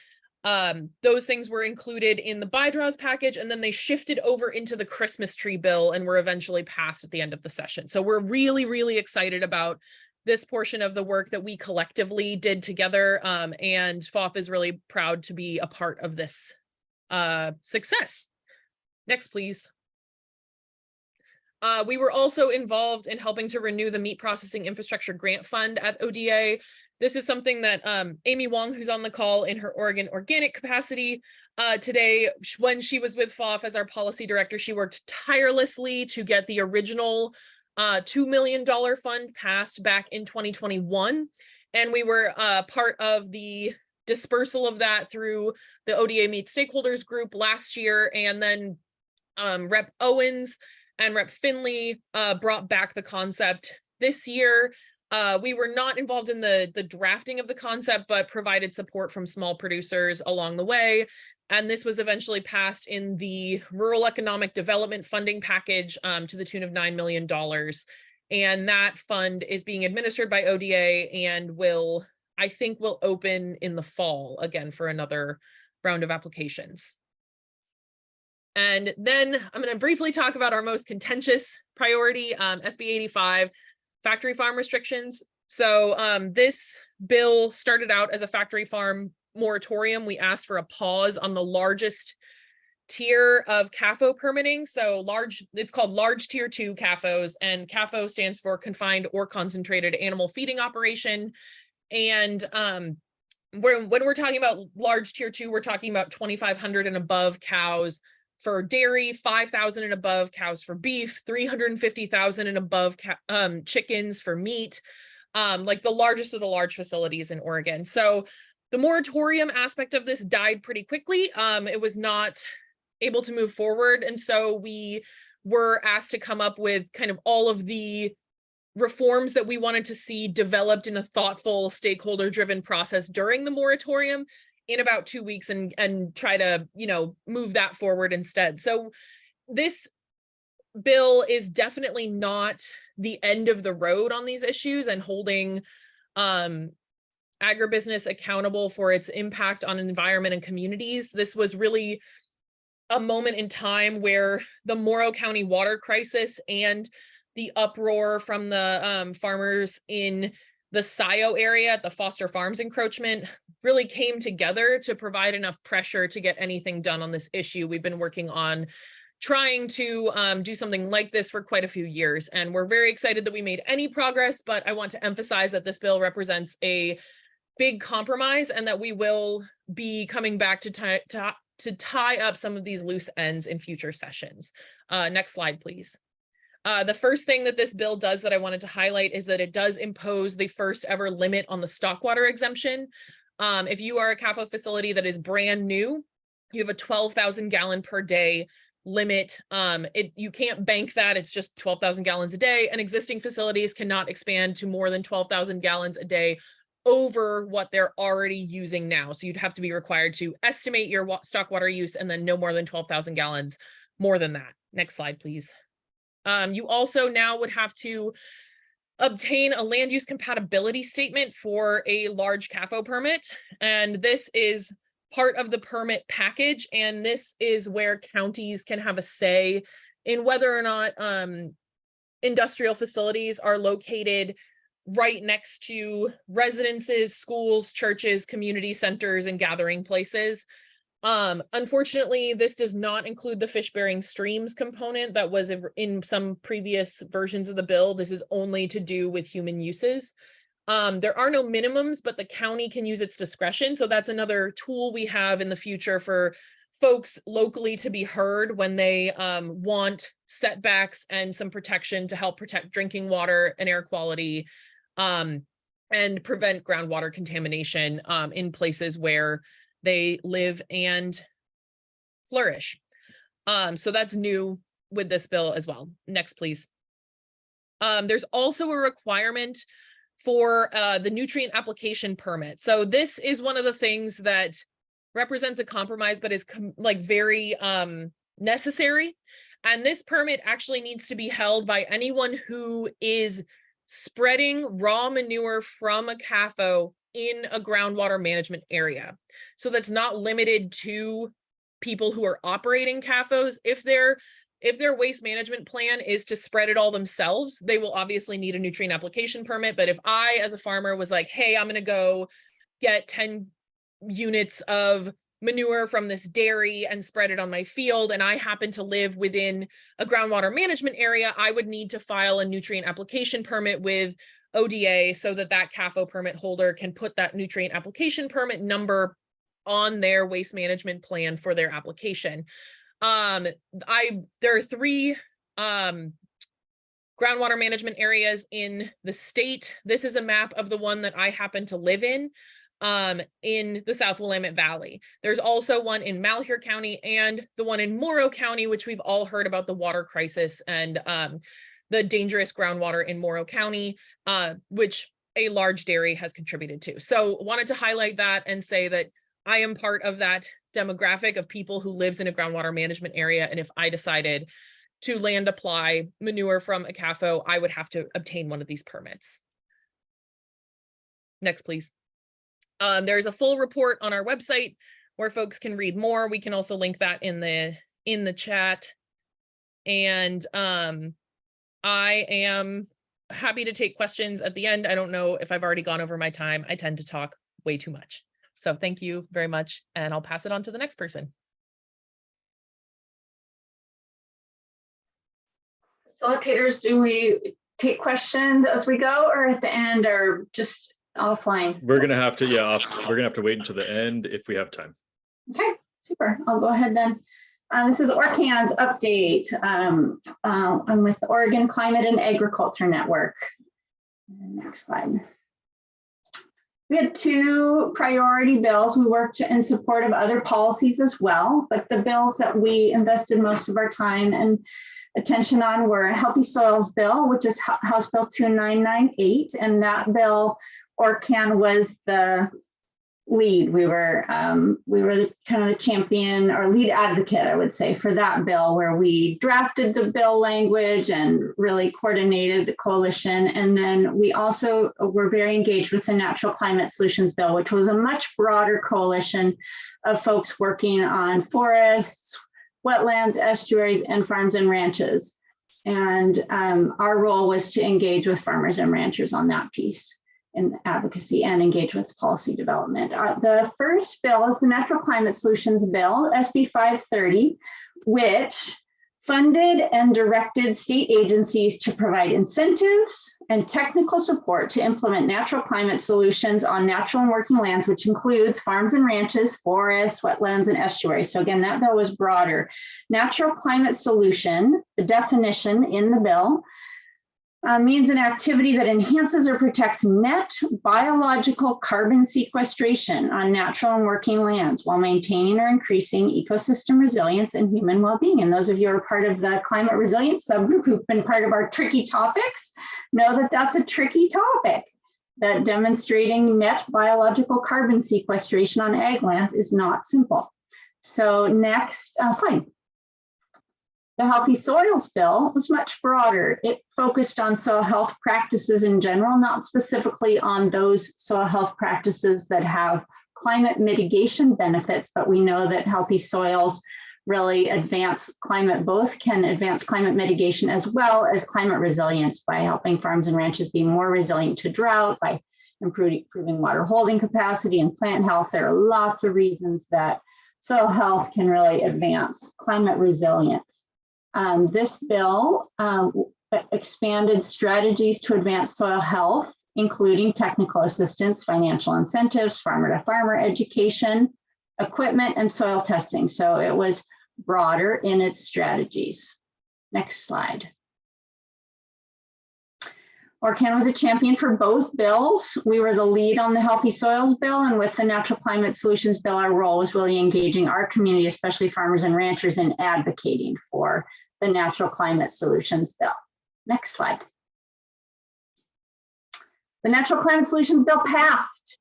Those things were included in the bydraws package, and then they shifted over into the Christmas tree bill and were eventually passed at the end of the session. So we're really, really excited about this portion of the work that we collectively did together. And FOF is really proud to be a part of this success. Next, please. We were also involved in helping to renew the meat processing infrastructure grant fund at ODA. This is something that Amy Wong, who's on the call in her Oregon organic capacity today, when she was with FOF as our policy director, she worked tirelessly to get the original $2 million fund passed back in 2021. And we were part of the dispersal of that through the ODA Meat Stakeholders Group last year. And then Rep. Owens and Rep. Finley brought back the concept this year. We were not involved in the drafting of the concept, but provided support from small producers along the way. And this was eventually passed in the Rural Economic Development Funding Package to the tune of $9 million. And that fund is being administered by ODA and will, I think, will open in the fall again for another round of applications. And then I'm going to briefly talk about our most contentious priority, SB 85, factory farm restrictions. So this bill started out as a factory farm moratorium. We asked for a pause on the largest tier of CAFO permitting. So large, it's called large tier 2 CAFOs, and CAFO stands for confined or concentrated animal feeding operation. And when we're talking about large tier 2, we're talking about 2,500 and above cows for dairy, 5,000 and above cows for beef, 350,000 and above chickens for meat, like the largest of the large facilities in Oregon. So the moratorium aspect of this died pretty quickly. It was not able to move forward. And so we were asked to come up with kind of all of the reforms that we wanted to see developed in a thoughtful, stakeholder-driven process during the moratorium in about 2 weeks, and try to, you know, move that forward instead. So this bill is definitely not the end of the road on these issues and holding agribusiness accountable for its impact on environment and communities. This was really a moment in time where the Morrow County water crisis and the uproar from the farmers in the SIO area at the Foster Farms encroachment really came together to provide enough pressure to get anything done on this issue. We've been working on trying to do something like this for quite a few years, and we're very excited that we made any progress, but I want to emphasize that this bill represents a big compromise and that we will be coming back to tie up some of these loose ends in future sessions. Next slide, please. The first thing that this bill does that I wanted to highlight is that it does impose the first ever limit on the stockwater exemption. If you are a CAFO facility that is brand new, you have a 12,000 gallon per day limit. You can't bank that, it's just 12,000 gallons a day, and existing facilities cannot expand to more than 12,000 gallons a day over what they're already using now. So you'd have to be required to estimate your stockwater use and then no more than 12,000 gallons more than that. Next slide, please. You also now would have to obtain a land use compatibility statement for a large CAFO permit. And this is part of the permit package. And this is where counties can have a say in whether or not industrial facilities are located right next to residences, schools, churches, community centers, and gathering places. Unfortunately, this does not include the fish-bearing streams component that was in some previous versions of the bill. This is only to do with human uses. There are no minimums, but the county can use its discretion. So that's another tool we have in the future for folks locally to be heard when they want setbacks and some protection to help protect drinking water and air quality, and prevent groundwater contamination in places where they live and flourish. So that's new with this bill as well. Next, please. There's also a requirement for the nutrient application permit. So this is one of the things that represents a compromise, but is like very necessary. And this permit actually needs to be held by anyone who is spreading raw manure from a CAFO in a groundwater management area. So that's not limited to people who are operating CAFOs. If their waste management plan is to spread it all themselves, they will obviously need a nutrient application permit. But if I, as a farmer, was like, hey, I'm going to go get 10 units of manure from this dairy and spread it on my field, and I happen to live within a groundwater management area, I would need to file a nutrient application permit with ODA so that that CAFO permit holder can put that nutrient application permit number on their waste management plan for their application. There are 3 groundwater management areas in the state. This is a map of the one that I happen to live in the South Willamette Valley. There's also one in Malheur County and the one in Morrow County, which we've all heard about the water crisis and the dangerous groundwater in Morrow County, which a large dairy has contributed to. So wanted to highlight that and say that I am part of that demographic of people who lives in a groundwater management area. And if I decided to land apply manure from a CAFO, I would have to obtain one of these permits. Next, please. There's a full report on our website where folks can read more. We can also link that in the chat. And I am happy to take questions at the end. I don't know if I've already gone over my time. I tend to talk way too much. So thank you very much. And I'll pass it on to the next person. Facilitators, do we take questions as we go or at the end or just offline? We're gonna have to, we're gonna have to wait until the end if we have time. Okay, super. I'll go ahead then. This is ORCAN's update. I'm with the Oregon Climate and Agriculture Network. Next slide. We had 2 priority bills. We worked in support of other policies as well, but the bills that we invested most of our time and attention on were a Healthy Soils Bill, which is House Bill 2998, and that bill, ORCAN was the lead. We were the, kind of the champion or lead advocate, I would say, for that bill, where we drafted the bill language and really coordinated the coalition. And then we also were very engaged with the Natural Climate Solutions Bill, which was a much broader coalition of folks working on forests, wetlands, estuaries, and farms and ranches. And our role was to engage with farmers and ranchers on that piece in advocacy and engage with policy development. The first bill is the Natural Climate Solutions Bill, SB 530, which funded and directed state agencies to provide incentives and technical support to implement natural climate solutions on natural and working lands, which includes farms and ranches, forests, wetlands, and estuaries. So again, that bill was broader. Natural climate solution, the definition in the bill, means an activity that enhances or protects net biological carbon sequestration on natural and working lands while maintaining or increasing ecosystem resilience and human well-being. And those of you who are part of the climate resilience subgroup who've been part of our tricky topics know that that's a tricky topic, that demonstrating net biological carbon sequestration on ag lands is not simple. So next slide. The Healthy Soils Bill was much broader. It focused on soil health practices in general, not specifically on those soil health practices that have climate mitigation benefits, but we know that healthy soils really advance climate, both can advance climate mitigation as well as climate resilience by helping farms and ranches be more resilient to drought, by improving water holding capacity and plant health. There are lots of reasons that soil health can really advance climate resilience. This bill expanded strategies to advance soil health, including technical assistance, financial incentives, farmer-to-farmer education, equipment, and soil testing. So it was broader in its strategies. Next slide. ORCAN was a champion for both bills. We were the lead on the Healthy Soils Bill, and with the Natural Climate Solutions Bill, our role was really engaging our community, especially farmers and ranchers, in advocating for the Natural Climate Solutions Bill. Next slide. The Natural Climate Solutions Bill passed.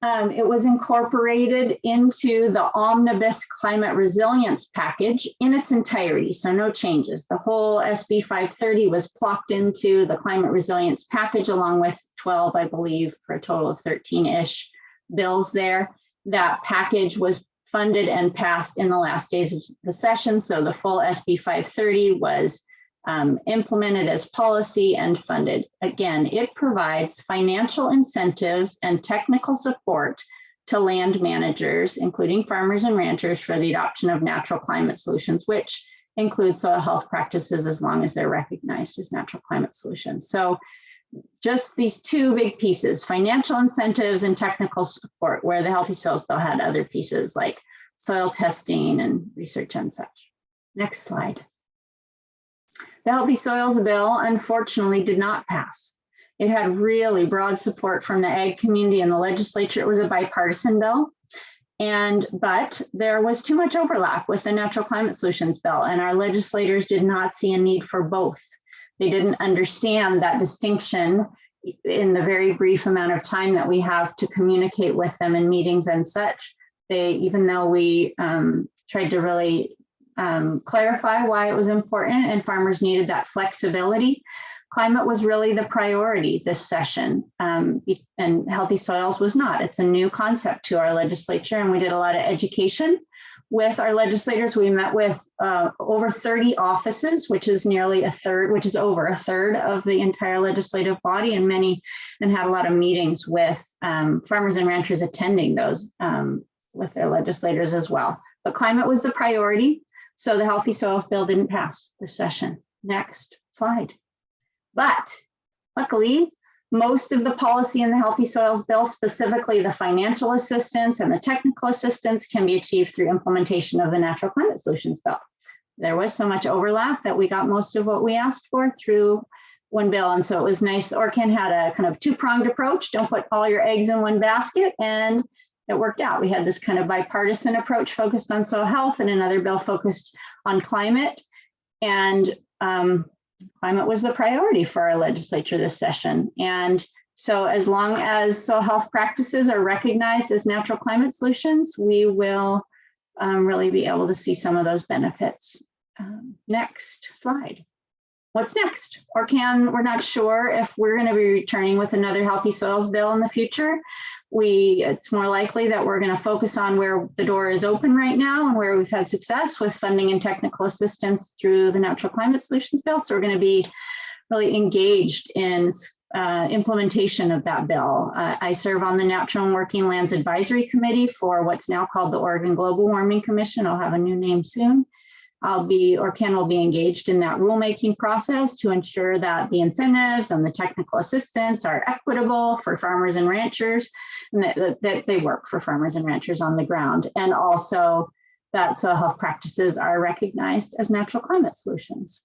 It was incorporated into the omnibus climate resilience package in its entirety, so no changes. The whole SB 530 was plopped into the climate resilience package along with 12, I believe, for a total of 13-ish bills there. That package was funded and passed in the last days of the session, so the full SB 530 was implemented as policy and funded. Again, it provides financial incentives and technical support to land managers, including farmers and ranchers, for the adoption of natural climate solutions, which includes soil health practices as long as they're recognized as natural climate solutions. So just these two big pieces, financial incentives and technical support, where the Healthy Soils Bill had other pieces like soil testing and research and such. Next slide. The Healthy Soils Bill, unfortunately, did not pass. It had really broad support from the ag community and the legislature. It was a bipartisan bill, but there was too much overlap with the Natural Climate Solutions Bill, and our legislators did not see a need for both. They didn't understand that distinction in the very brief amount of time that we have to communicate with them in meetings and such. Even though we tried to really clarify why it was important and farmers needed that flexibility, climate was really the priority this session, and Healthy Soils was not. It's a new concept to our legislature, and we did a lot of education with our legislators. We met with over 30 offices, which is nearly a third, which is over a third of the entire legislative body, and had a lot of meetings with farmers and ranchers attending those with their legislators as well. But climate was the priority. So the Healthy Soils Bill didn't pass this session. Next slide. But luckily, most of the policy in the Healthy Soils Bill, specifically the financial assistance and the technical assistance, can be achieved through implementation of the Natural Climate Solutions Bill. There was so much overlap that we got most of what we asked for through one bill. And so it was nice. ORCAN had a kind of two-pronged approach. Don't put all your eggs in one basket. And it worked out. We had this kind of bipartisan approach focused on soil health and another bill focused on climate. And climate was the priority for our legislature this session. And so as long as soil health practices are recognized as natural climate solutions, we will really be able to see some of those benefits. Next slide. What's next? We're not sure if we're going to be returning with another Healthy Soils Bill in the future. It's more likely that we're going to focus on where the door is open right now and where we've had success with funding and technical assistance through the Natural Climate Solutions Bill. So we're going to be really engaged in implementation of that bill. I serve on the Natural and Working Lands Advisory Committee for what's now called the Oregon Global Warming Commission. I'll have a new name soon. Ken will be engaged in that rulemaking process to ensure that the incentives and the technical assistance are equitable for farmers and ranchers, and that they work for farmers and ranchers on the ground, and also that soil health practices are recognized as natural climate solutions.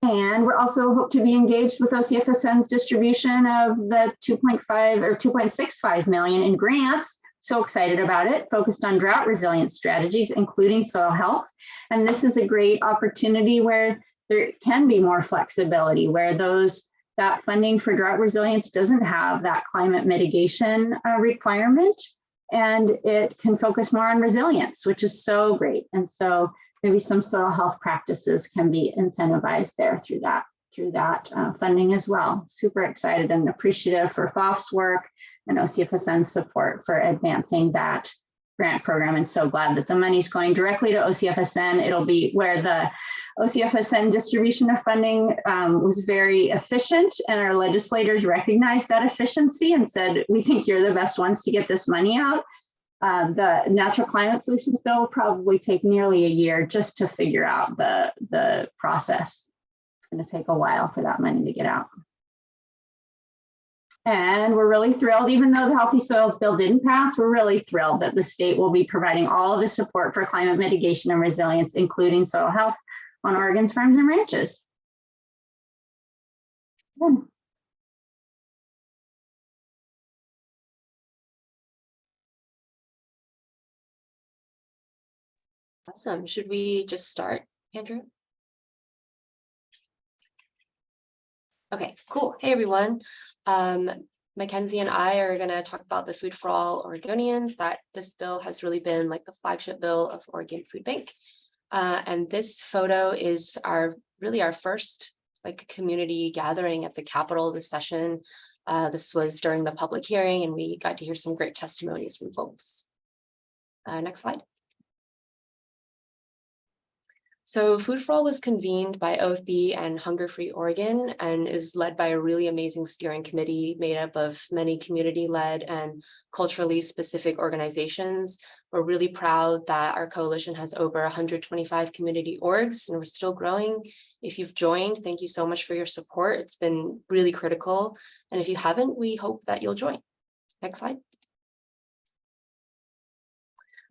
And we're also hope to be engaged with OCFSN's distribution of the 2.5 or 2.65 million in grants. So excited about it, focused on drought resilience strategies, including soil health. And this is a great opportunity where there can be more flexibility, where that funding for drought resilience doesn't have that climate mitigation requirement, and it can focus more on resilience, which is so great. And so maybe some soil health practices can be incentivized there through that funding as well. Super excited and appreciative for FOF's work and OCFSN's support for advancing that grant program, and so glad that the money's going directly to OCFSN. It'll be where the OCFSN distribution of funding was very efficient, and our legislators recognized that efficiency and said, we think you're the best ones to get this money out. The Natural Climate Solutions Bill will probably take nearly a year just to figure out the process. It's going to take a while for that money to get out. And we're really thrilled, even though the Healthy Soils Bill didn't pass, we're really thrilled that the state will be providing all of the support for climate mitigation and resilience, including soil health, on Oregon's farms and ranches. Awesome. Should we just start, Andrew? Okay, cool. Hey, everyone. Mackenzie and I are going to talk about the Food for All Oregonians. That this bill has really been like the flagship bill of Oregon Food Bank. And this photo is really our first like community gathering at the Capitol this session. This was during the public hearing, and we got to hear some great testimonies from folks. Next slide. So Food for All was convened by OFB and Hunger Free Oregon and is led by a really amazing steering committee made up of many community-led and culturally specific organizations. We're really proud that our coalition has over 125 community orgs, and we're still growing. If you've joined, thank you so much for your support. It's been really critical. And if you haven't, we hope that you'll join. Next slide.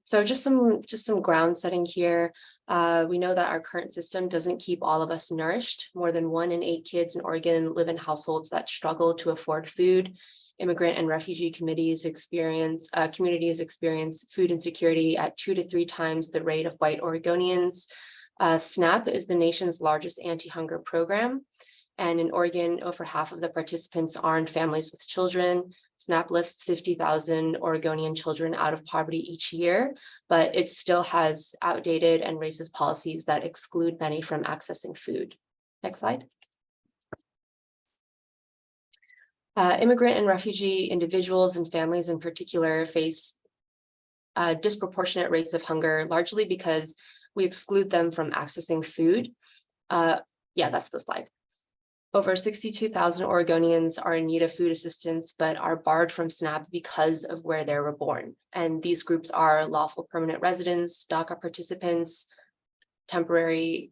So just some ground setting here. We know that our current system doesn't keep all of us nourished. More than 1 in 8 kids in Oregon live in households that struggle to afford food. Immigrant and refugee communities experience food insecurity at 2 to 3 times the rate of white Oregonians. SNAP is the nation's largest anti-hunger program. And in Oregon, over half of the participants are in families with children. SNAP lifts 50,000 Oregonian children out of poverty each year, but it still has outdated and racist policies that exclude many from accessing food. Next slide. Immigrant and refugee individuals and families in particular face disproportionate rates of hunger, largely because we exclude them from accessing food. Yeah, that's the slide. Over 62,000 Oregonians are in need of food assistance, but are barred from SNAP because of where they were born. And these groups are lawful permanent residents, DACA participants, temporary,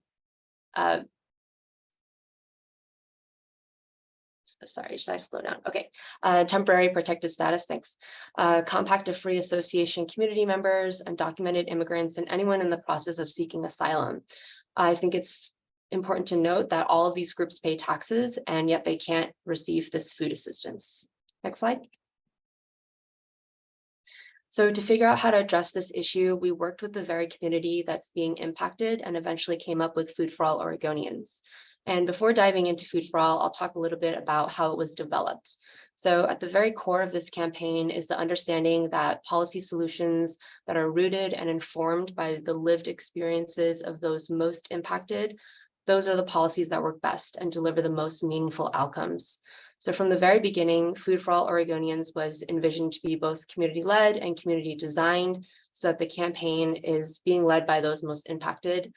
sorry, should I slow down? Okay, temporary protected status, thanks. Compact of Free Association community members, undocumented immigrants, and anyone in the process of seeking asylum. I think it's important to note that all of these groups pay taxes and yet they can't receive this food assistance. Next slide. So to figure out how to address this issue, we worked with the very community that's being impacted and eventually came up with Food for All Oregonians. And before diving into Food for All, I'll talk a little bit about how it was developed. So at the very core of this campaign is the understanding that policy solutions that are rooted and informed by the lived experiences of those most impacted, those are the policies that work best and deliver the most meaningful outcomes. So from the very beginning, Food for All Oregonians was envisioned to be both community-led and community-designed, so that the campaign is being led by those most impacted.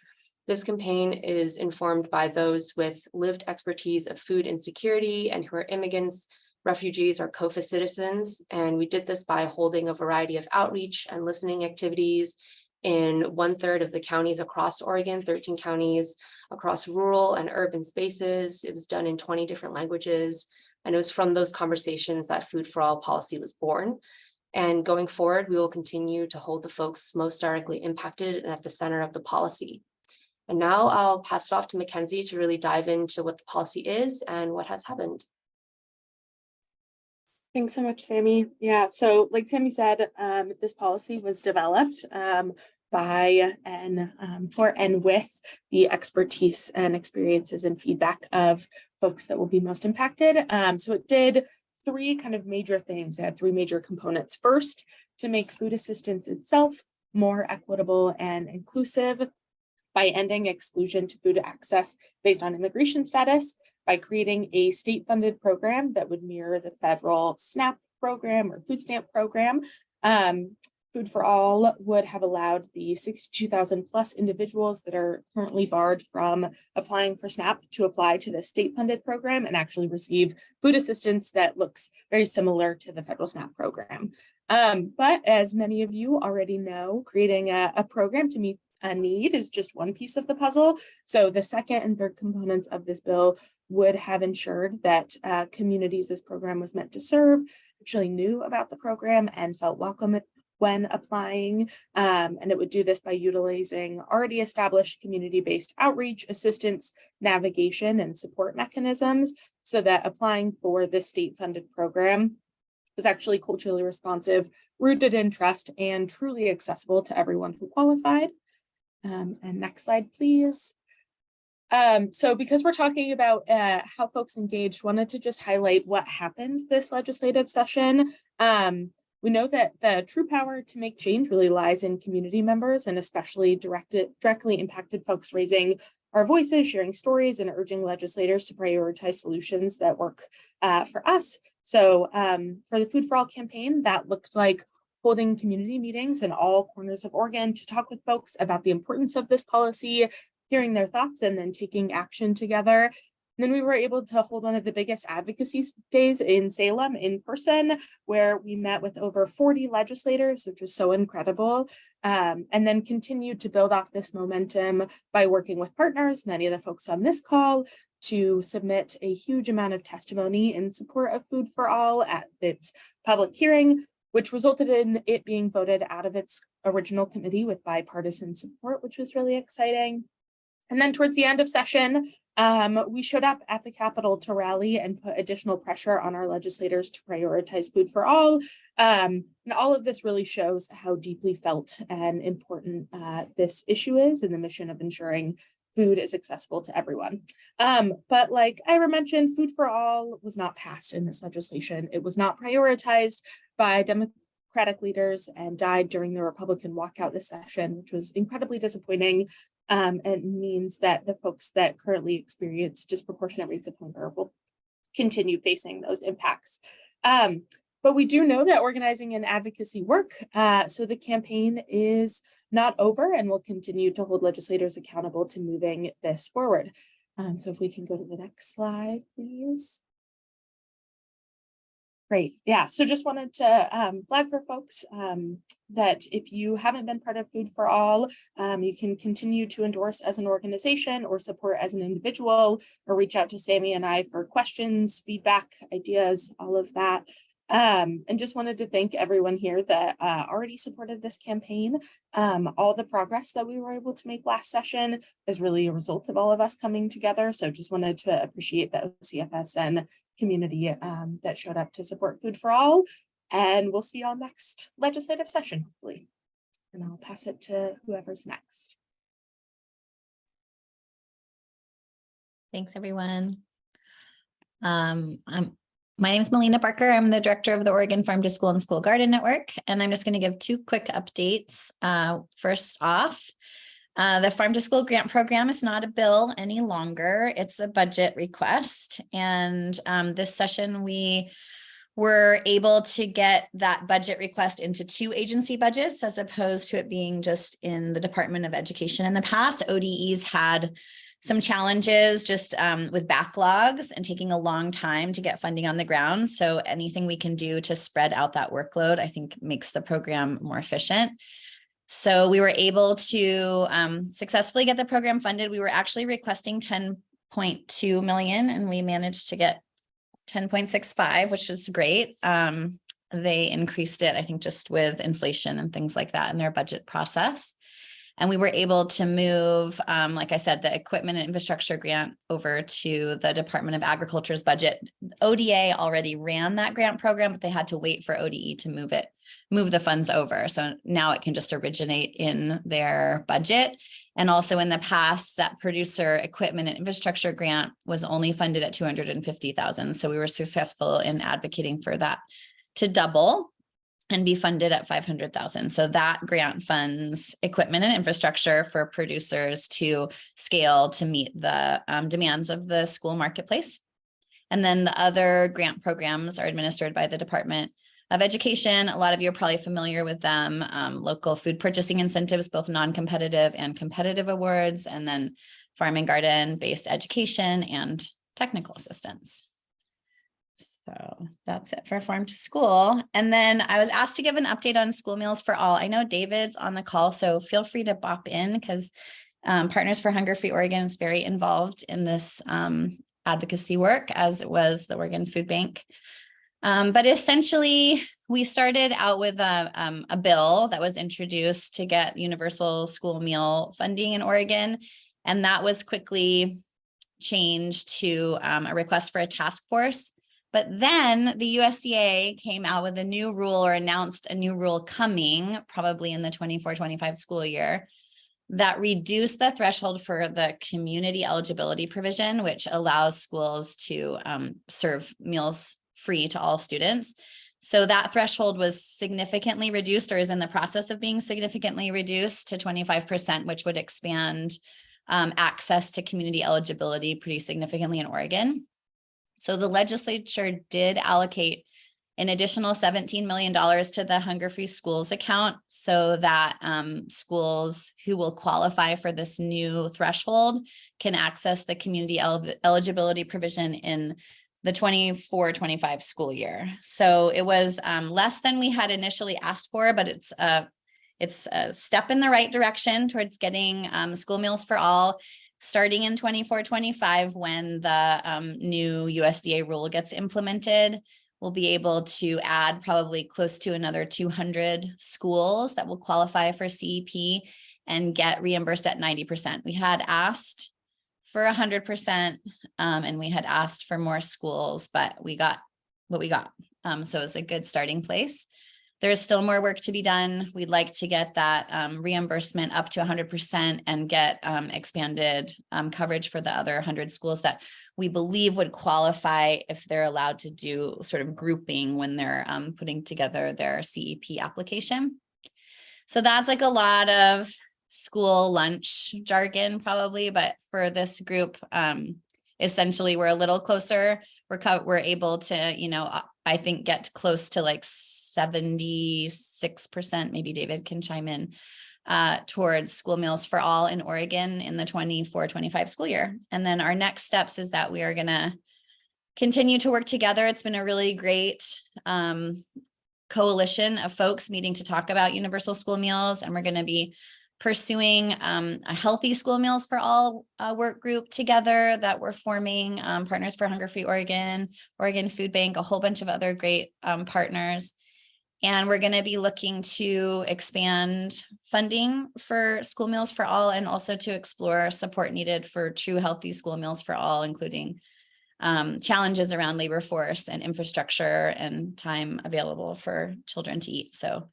This campaign is informed by those with lived expertise of food insecurity and who are immigrants, refugees, or COFA citizens. And we did this by holding a variety of outreach and listening activities in 1/3 of the counties across Oregon, 13 counties across rural and urban spaces. It was done in 20 different languages. And it was from those conversations that Food for All policy was born. And going forward, we will continue to hold the folks most directly impacted and at the center of the policy. And now I'll pass it off to Mackenzie to really dive into what the policy is and what has happened. Thanks so much, Sammy. Yeah, so like Sammy said, this policy was developed by and for and with the expertise and experiences and feedback of folks that will be most impacted. So it did 3 kind of major things. It had 3 major components. First, to make food assistance itself more equitable and inclusive by ending exclusion to food access based on immigration status, by creating a state-funded program that would mirror the federal SNAP program or food stamp program. Food for All would have allowed the 62,000 plus individuals that are currently barred from applying for SNAP to apply to the state-funded program and actually receive food assistance that looks very similar to the federal SNAP program. But as many of you already know, creating a program to meet a need is just one piece of the puzzle. So the second and third components of this bill would have ensured that communities this program was meant to serve actually knew about the program and felt welcome when applying. And it would do this by utilizing already established community-based outreach, assistance, navigation, and support mechanisms so that applying for this state-funded program was actually culturally responsive, rooted in trust, and truly accessible to everyone who qualified. And next slide, please. So because we're talking about how folks engaged, wanted to just highlight what happened this legislative session. We know that the true power to make change really lies in community members, and especially directly impacted folks raising our voices, sharing stories, and urging legislators to prioritize solutions that work for us. So for the Food for All campaign, that looked like holding community meetings in all corners of Oregon to talk with folks about the importance of this policy, hearing their thoughts, and then taking action together. And then we were able to hold one of the biggest advocacy days in Salem in person, where we met with over 40 legislators, which was so incredible. And then continued to build off this momentum by working with partners, many of the folks on this call, to submit a huge amount of testimony in support of Food for All at its public hearing, which resulted in it being voted out of its original committee with bipartisan support, which was really exciting. And then towards the end of session, we showed up at the Capitol to rally and put additional pressure on our legislators to prioritize Food for All. And all of this really shows how deeply felt and important this issue is in the mission of ensuring food is accessible to everyone. But like Ira mentioned, Food for All was not passed in this legislation. It was not prioritized by Democratic leaders and died during the Republican walkout this session, which was incredibly disappointing. And means that the folks that currently experience disproportionate rates of hunger will continue facing those impacts. But we do know that organizing and advocacy work, so the campaign is not over and will continue to hold legislators accountable to moving this forward. So if we can go to the next slide, please. Great. Yeah. So just wanted to flag for folks that if you haven't been part of Food for All, you can continue to endorse as an organization or support as an individual, or reach out to Sammy and I for questions, feedback, ideas, all of that. And just wanted to thank everyone here that already supported this campaign. All the progress that we were able to make last session is really a result of all of us coming together. So just wanted to appreciate the OCFSN community that showed up to support Food for All. And we'll see y'all next legislative session, hopefully. And I'll pass it to whoever's next. Thanks, everyone. My name is Melina Barker. I'm the director of the Oregon Farm to School and School Garden Network, and I'm just going to give two quick updates. First off, the Farm to School grant program is not a bill any longer. It's a budget request. And this session, we were able to get that budget request into 2 agency budgets, as opposed to it being just in the Department of Education in the past. ODEs had some challenges just with backlogs and taking a long time to get funding on the ground. So anything we can do to spread out that workload, I think makes the program more efficient. So we were able to successfully get the program funded. We were actually requesting 10.2 million and we managed to get 10.65, which is great. They increased it, I think, just with inflation and things like that in their budget process. And we were able to move, like I said, the equipment and infrastructure grant over to the Department of Agriculture's budget. ODA already ran that grant program, but they had to wait for ODE to move the funds over. So now it can just originate in their budget. And also in the past, that producer equipment and infrastructure grant was only funded at $250,000. So we were successful in advocating for that to double and be funded at $500,000. So that grant funds equipment and infrastructure for producers to scale to meet the demands of the school marketplace. And then the other grant programs are administered by the Department of Education. A lot of you are probably familiar with them. Local food purchasing incentives, both non-competitive and competitive awards, and then farm and garden based education and technical assistance. So that's it for Farm to School. And then I was asked to give an update on School Meals for All. I know David's on the call, so feel free to bop in because Partners for Hunger Free Oregon is very involved in this advocacy work, as it was the Oregon Food Bank. But essentially, we started out with a bill that was introduced to get universal school meal funding in Oregon. And that was quickly changed to a request for a task force. But then the USDA came out with a new rule, or announced a new rule coming probably in the 24-25 school year, that reduced the threshold for the community eligibility provision, which allows schools to serve meals free to all students. So that threshold was significantly reduced, or is in the process of being significantly reduced to 25%, which would expand access to community eligibility pretty significantly in Oregon. So the legislature did allocate an additional $17 million to the Hunger Free Schools account so that schools who will qualify for this new threshold can access the community eligibility provision in the 24-25 school year. So it was less than we had initially asked for, but it's a step in the right direction towards getting school meals for all, starting in 24-25 when the new USDA rule gets implemented. We'll be able to add probably close to another 200 schools that will qualify for CEP and get reimbursed at 90%. We had asked for 100%, and we had asked for more schools, but we got what we got. So it's a good starting place. There's still more work to be done. We'd like to get that reimbursement up to 100% and get expanded coverage for the other 100 schools that we believe would qualify if they're allowed to do sort of grouping when they're putting together their CEP application. So that's like a lot of school lunch jargon probably, but for this group, essentially we're a little closer. We're able to, you know, I think get close to like 76%, maybe David can chime in, towards school meals for all in Oregon in the 24-25 school year. And then our next steps is that we are going to continue to work together. It's been a really great coalition of folks meeting to talk about universal school meals, and we're going to be pursuing a healthy school meals for all work group together that we're forming, Partners for Hunger Free Oregon, Oregon Food Bank, a whole bunch of other great partners. And we're going to be looking to expand funding for school meals for all, and also to explore support needed for true healthy school meals for all, including challenges around labor force and infrastructure and time available for children to eat. So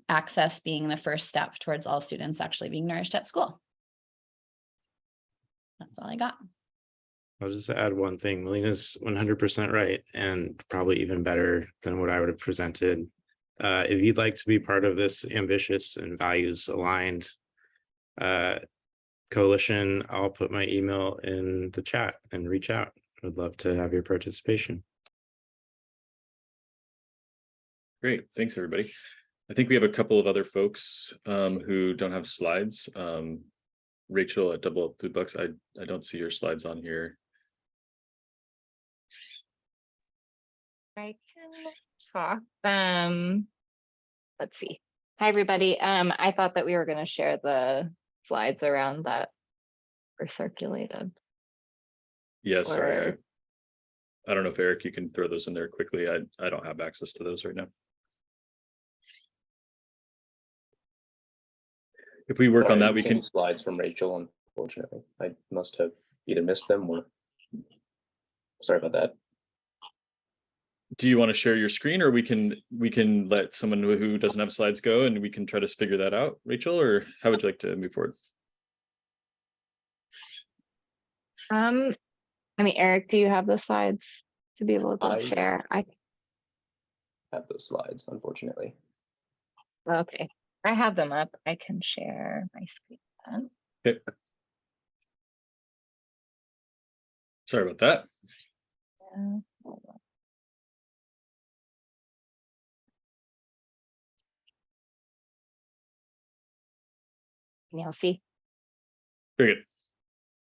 access being the first step towards all students actually being nourished at school. That's all I got. I'll just add one thing. Melina's 100% right, and probably even better than what I would have presented. If you'd like to be part of this ambitious and values aligned coalition, I'll put my email in the chat and reach out. I'd love to have your participation. Great, thanks everybody. I think we have a couple of other folks who don't have slides. Rachel at Double Up Food Bucks, I don't see your slides on here. I can talk. Let's see. Hi, everybody. I thought that we were going to share the slides around that were circulated. Yeah, sorry. I don't know if Eric, you can throw those in there quickly. I don't have access to those right now. If we work on that, we can slides from Rachel. Unfortunately, I must have either missed them or sorry about that. Do you want to share your screen, or we can let someone who doesn't have slides go and we can try to figure that out, Rachel, or how would you like to move forward? I mean, Eric, do you have the slides to be able to share? I have those slides, unfortunately. Okay, I have them up. I can share my screen then. Okay. Sorry about that. Yeah. Can you all see? Very good.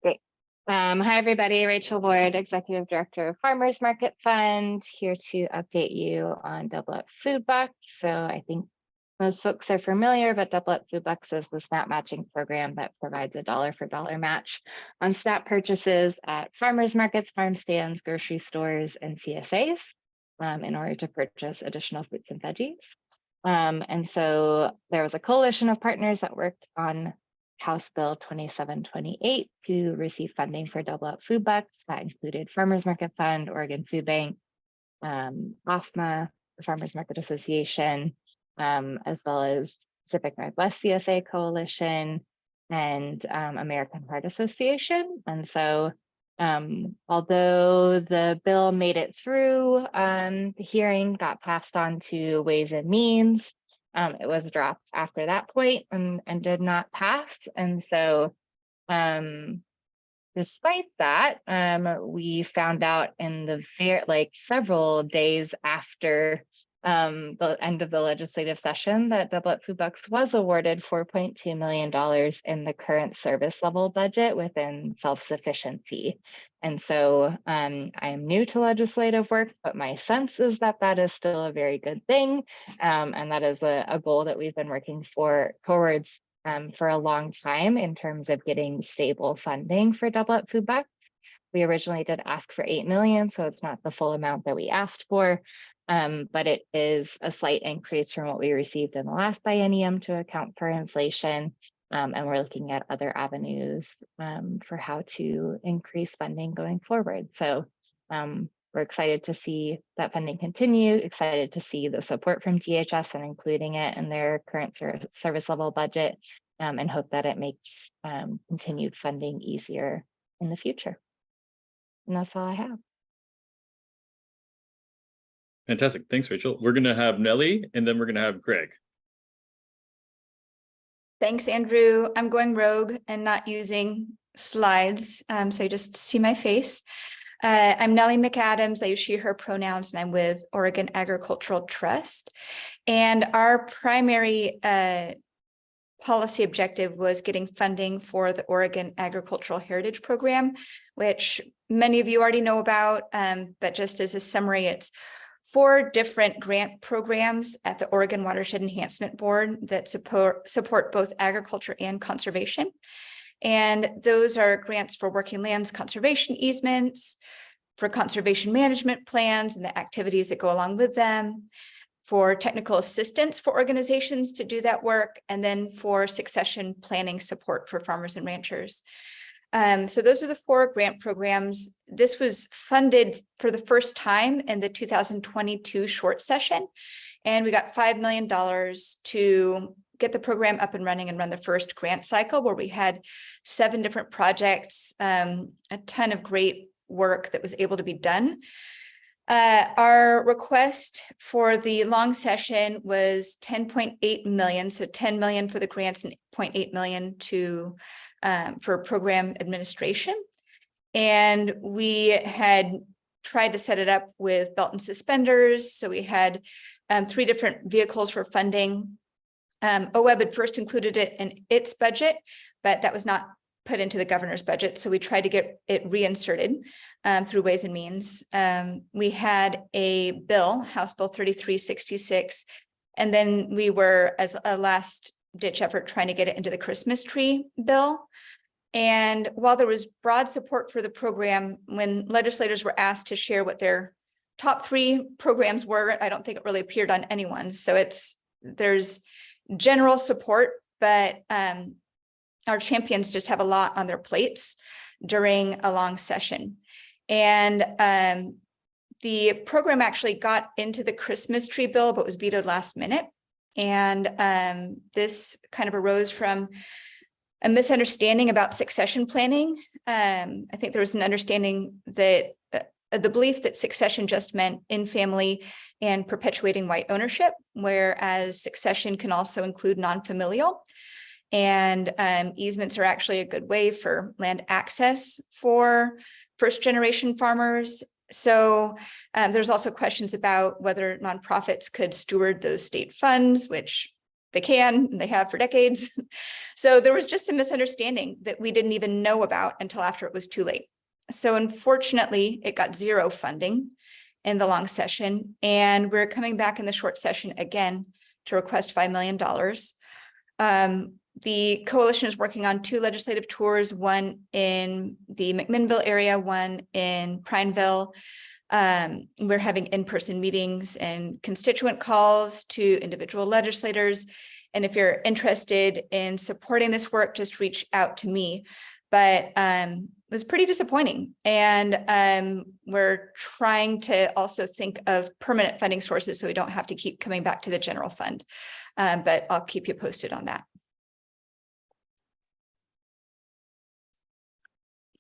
Great. Hi, everybody. Rachel Ward, Executive Director of Farmers Market Fund, here to update you on Double Up Food Bucks. So I think most folks are familiar, but Double Up Food Bucks is the SNAP matching program that provides a $1-for-$1 match on SNAP purchases at farmers markets, farm stands, grocery stores, and CSAs in order to purchase additional fruits and veggies. And so there was a coalition of partners that worked on House Bill 2728 to receive funding for Double Up Food Bucks. That included Farmers Market Fund, Oregon Food Bank, OFMA, the Farmers Market Association, as well as Pacific Northwest CSA Coalition, and American Heart Association. And so although the bill made it through the hearing, got passed on to Ways and Means, it was dropped after that point and did not pass. And so despite that, we found out in the several days after the end of the legislative session that Double Up Food Bucks was awarded $4.2 million in the current service level budget within self-sufficiency. And so I am new to legislative work, but my sense is that that is still a very good thing. And that is a goal that we've been working towards for a long time in terms of getting stable funding for Double Up Food Bucks. We originally did ask for 8 million, so it's not the full amount that we asked for. But it is a slight increase from what we received in the last biennium to account for inflation. And we're looking at other avenues for how to increase funding going forward. So we're excited to see that funding continue, excited to see the support from DHS and including it in their current service level budget, and hope that it makes continued funding easier in the future. And that's all I have. Fantastic. Thanks, Rachel. We're going to have Nellie and then we're going to have Greg. Thanks, Andrew. I'm going rogue and not using slides, so you just see my face. I'm Nellie McAdams. I use she, her pronouns, and I'm with Oregon Agricultural Trust. And our primary policy objective was getting funding for the Oregon Agricultural Heritage Program, which many of you already know about, but just as a summary, it's 4 different grant programs at the Oregon Watershed Enhancement Board that support both agriculture and conservation. And those are grants for working lands conservation easements, for conservation management plans and the activities that go along with them, for technical assistance for organizations to do that work, and then for succession planning support for farmers and ranchers. So those are the 4 grant programs. This was funded for the first time in the 2022 short session, and we got $5 million to get the program up and running and run the first grant cycle, where we had 7 different projects, a ton of great work that was able to be done. Our request for the long session was 10.8 million, so 10 million for the grants and 0.8 million for program administration. And we had tried to set it up with belt and suspenders. So we had 3 different vehicles for funding. OWEB had first included it in its budget, but that was not put into the governor's budget. So we tried to get it reinserted through Ways and Means. We had a bill, House Bill 3366, and then we were, as a last ditch effort, trying to get it into the Christmas tree bill. And while there was broad support for the program, when legislators were asked to share what their top 3 programs were, I don't think it really appeared on anyone. So there's general support, but our champions just have a lot on their plates during a long session. And the program actually got into the Christmas tree bill, but was vetoed last minute. And this kind of arose from a misunderstanding about succession planning. I think there was an understanding that the belief that succession just meant in family and perpetuating white ownership, whereas succession can also include non-familial. And easements are actually a good way for land access for first generation farmers. So there's also questions about whether nonprofits could steward those state funds, which they can, and they have for decades. So there was just a misunderstanding that we didn't even know about until after it was too late. So unfortunately, it got 0 funding in the long session, and we're coming back in the short session again to request $5 million. The coalition is working on 2 legislative tours, one in the McMinnville area, one in Prineville. We're having in-person meetings and constituent calls to individual legislators. And if you're interested in supporting this work, just reach out to me. But it was pretty disappointing. And we're trying to also think of permanent funding sources so we don't have to keep coming back to the general fund. But I'll keep you posted on that.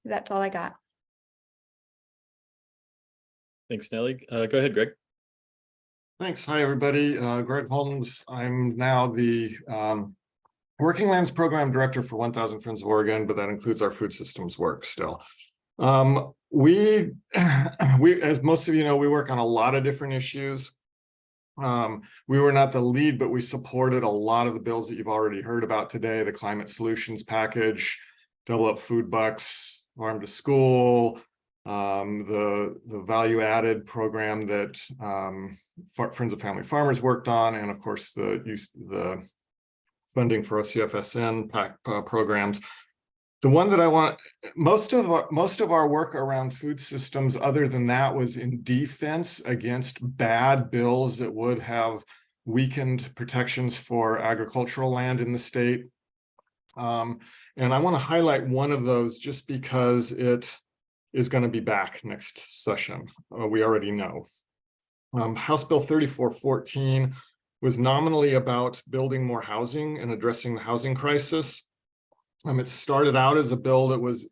That's all I got. Thanks, Nelly. Go ahead, Greg. Thanks. Hi, everybody. Greg Holmes. I'm now the Working Lands Program Director for 1000 Friends of Oregon, but that includes our food systems work still. We, as most of you know, we work on a lot of different issues. We were not the lead, but we supported a lot of the bills that you've already heard about today, the climate solutions package, double up food bucks, farm to school, the value added program that Friends of Family Farmers worked on, and of course the funding for OCFSN programs. The one that I want, most of our work around food systems, other than that, was in defense against bad bills that would have weakened protections for agricultural land in the state. And I want to highlight one of those just because it is going to be back next session. We already know. House Bill 3414 was nominally about building more housing and addressing the housing crisis. It started out as a bill that was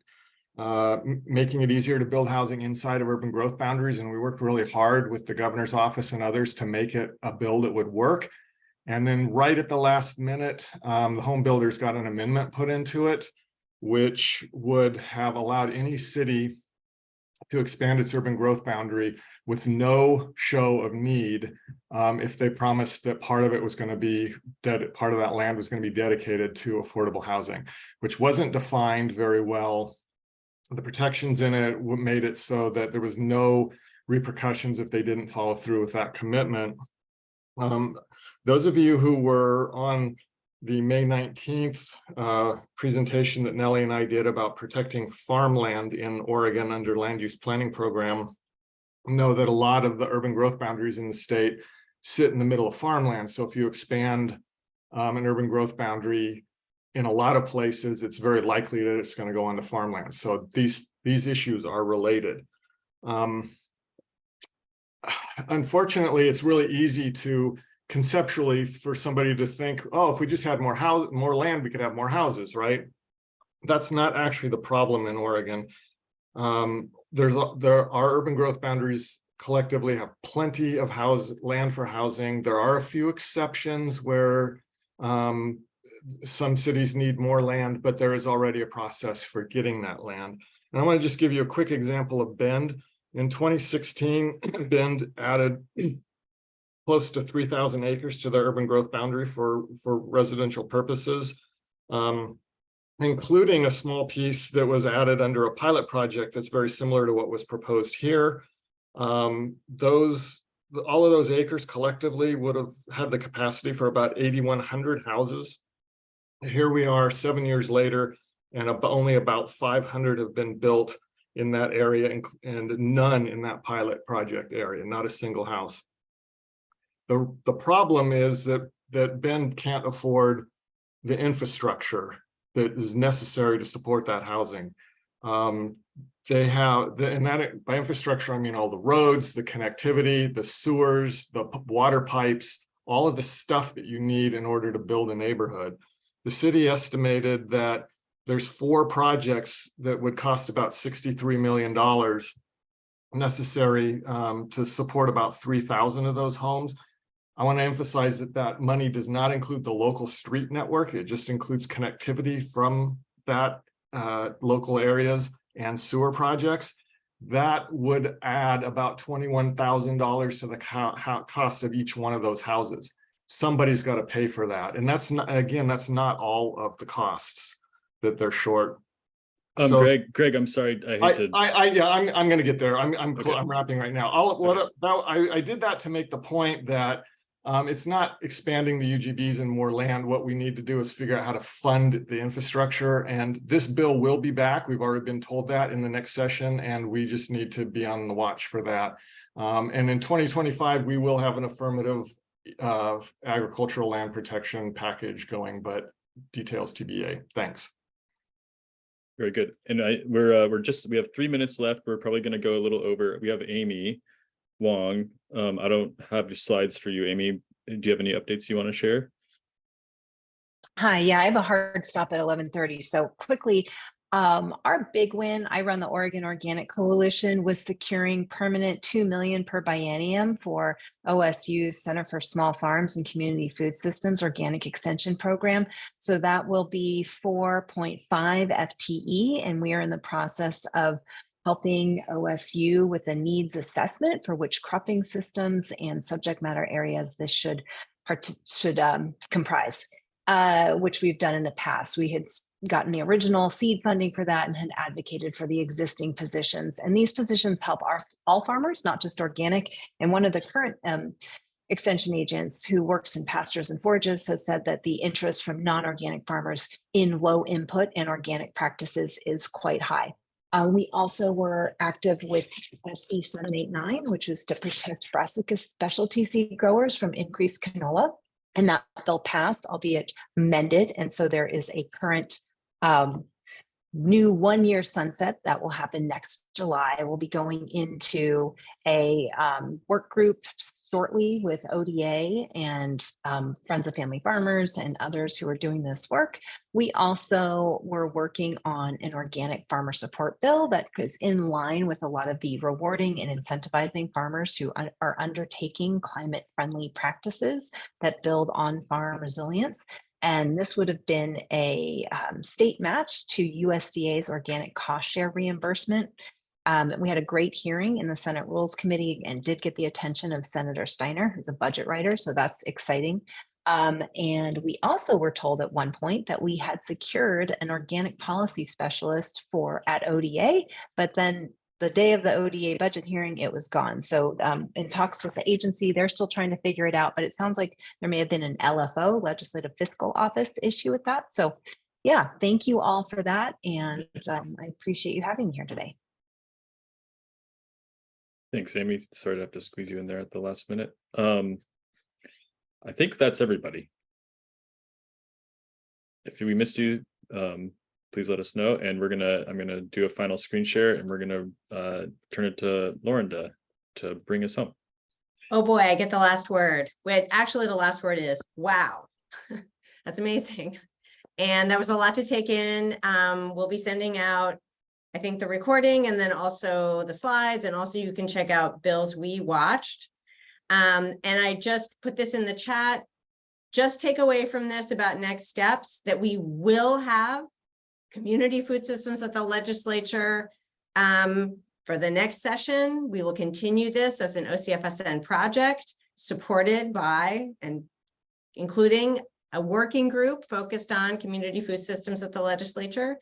making it easier to build housing inside of urban growth boundaries, and we worked really hard with the governor's office and others to make it a bill that would work. And then right at the last minute, the home builders got an amendment put into it, which would have allowed any city to expand its urban growth boundary with no show of need if they promised that part of it was going to be part of that land was going to be dedicated to affordable housing, which wasn't defined very well. The protections in it made it so that there was no repercussions if they didn't follow through with that commitment. Those of you who were on the May 19th presentation that Nellie and I did about protecting farmland in Oregon under land use planning program know that a lot of the urban growth boundaries in the state sit in the middle of farmland. So if you expand an urban growth boundary in a lot of places, it's very likely that it's going to go onto farmland. So these issues are related. Unfortunately, it's really easy to conceptually for somebody to think, oh, if we just had more land, we could have more houses, right? That's not actually the problem in Oregon. There are urban growth boundaries collectively have plenty of land for housing. There are a few exceptions where some cities need more land, but there is already a process for getting that land. And I want to just give you a quick example of Bend. In 2016, Bend added close to 3,000 acres to their urban growth boundary for residential purposes, including a small piece that was added under a pilot project that's very similar to what was proposed here. All of those acres collectively would have had the capacity for about 8,100 houses. Here we are 7 years later, and only about 500 have been built in that area, and none in that pilot project area, not a single house. The problem is that Bend can't afford the infrastructure that is necessary to support that housing. They have, by infrastructure, I mean all the roads, the connectivity, the sewers, the water pipes, all of the stuff that you need in order to build a neighborhood. The city estimated that there's 4 projects that would cost about $63 million necessary to support about 3,000 of those homes. I want to emphasize that money does not include the local street network. It just includes connectivity from that local areas and sewer projects. That would add about $21,000 to the cost of each one of those houses. Somebody's got to pay for that. And that's not, again, that's not all of the costs that they're short. So, Greg, I'm sorry. I'm going to get there. I'm wrapping right now. I did that to make the point that it's not expanding the UGBs and more land. What we need to do is figure out how to fund the infrastructure. And this bill will be back. We've already been told that in the next session, and we just need to be on the watch for that. And in 2025, we will have an affirmative agricultural land protection package going, but details TBA. Thanks. Very good. And we have 3 minutes left. We're probably going to go a little over. We have Amy Wong. I don't have your slides for you, Amy. Do you have any updates you want to share? Hi, yeah, I have a hard stop at 11:30. So quickly, Our big win, I run the Oregon Organic Coalition, was securing permanent $2 million per biennium for OSU's Center for Small Farms and Community Food Systems Organic Extension Program. So that will be 4.5 FTE, and we are in the process of helping OSU with a needs assessment for which cropping systems and subject matter areas this should comprise, which we've done in the past. We had gotten the original seed funding for that and had advocated for the existing positions. And these positions help all farmers, not just organic. And one of the current extension agents who works in pastures and forages has said that the interest from non-organic farmers in low input and organic practices is quite high. We also were active with SB 789, which is to protect brassica specialty seed growers from increased canola. And that bill passed, albeit amended. And so there is a current new one-year sunset that will happen next July. We'll be going into a work group shortly with ODA and Friends of Family Farmers and others who are doing this work. We also were working on an organic farmer support bill that is in line with a lot of the rewarding and incentivizing farmers who are undertaking climate-friendly practices that build on farm resilience. And this would have been a state match to USDA's organic cost share reimbursement. We had a great hearing in the Senate Rules Committee and did get the attention of Senator Steiner, who's a budget writer, so that's exciting. And we also were told at one point that we had secured an organic policy specialist at ODA, but then the day of the ODA budget hearing, it was gone. So in talks with the agency, they're still trying to figure it out, but it sounds like there may have been an LFO, Legislative Fiscal Office, issue with that. So yeah, thank you all for that. And I appreciate you having me here today. Thanks, Amy. Sorry to have to squeeze you in there at the last minute. I think that's everybody. If we missed you, please let us know. And I'm gonna do a final screen share, and we're gonna turn it to Lauren to bring us home. Oh boy, I get the last word. Wait, actually the last word is wow. That's amazing. And there was a lot to take in. We'll be sending out, I think, the recording and then also the slides, and also you can check out bills we watched. And I just put this in the chat. Just take away from this about next steps that we will have community food systems at the legislature for the next session. We will continue this as an OCFSN project supported by and including a working group focused on community food systems at the legislature.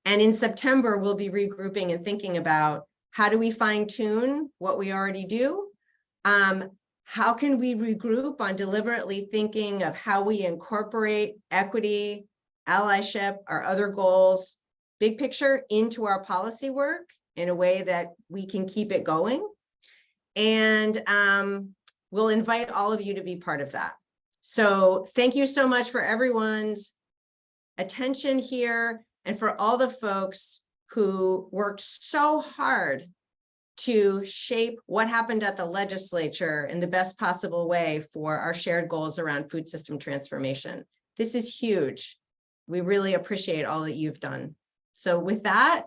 And in September, we'll be regrouping and thinking about how do we fine tune what we already do? How can we regroup on deliberately thinking of how we incorporate equity, allyship, our other goals, big picture into our policy work in a way that we can keep it going. And we'll invite all of you to be part of that. So thank you so much for everyone's attention here and for all the folks who worked so hard to shape what happened at the legislature in the best possible way for our shared goals around food system transformation. This is huge. We really appreciate all that you've done. So with that,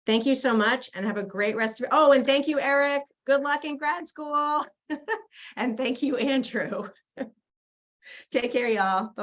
thank you so much and have a great rest of it. Oh, and thank you, Eric. Good luck in grad school. And thank you, Andrew. Take care, y'all. Bye.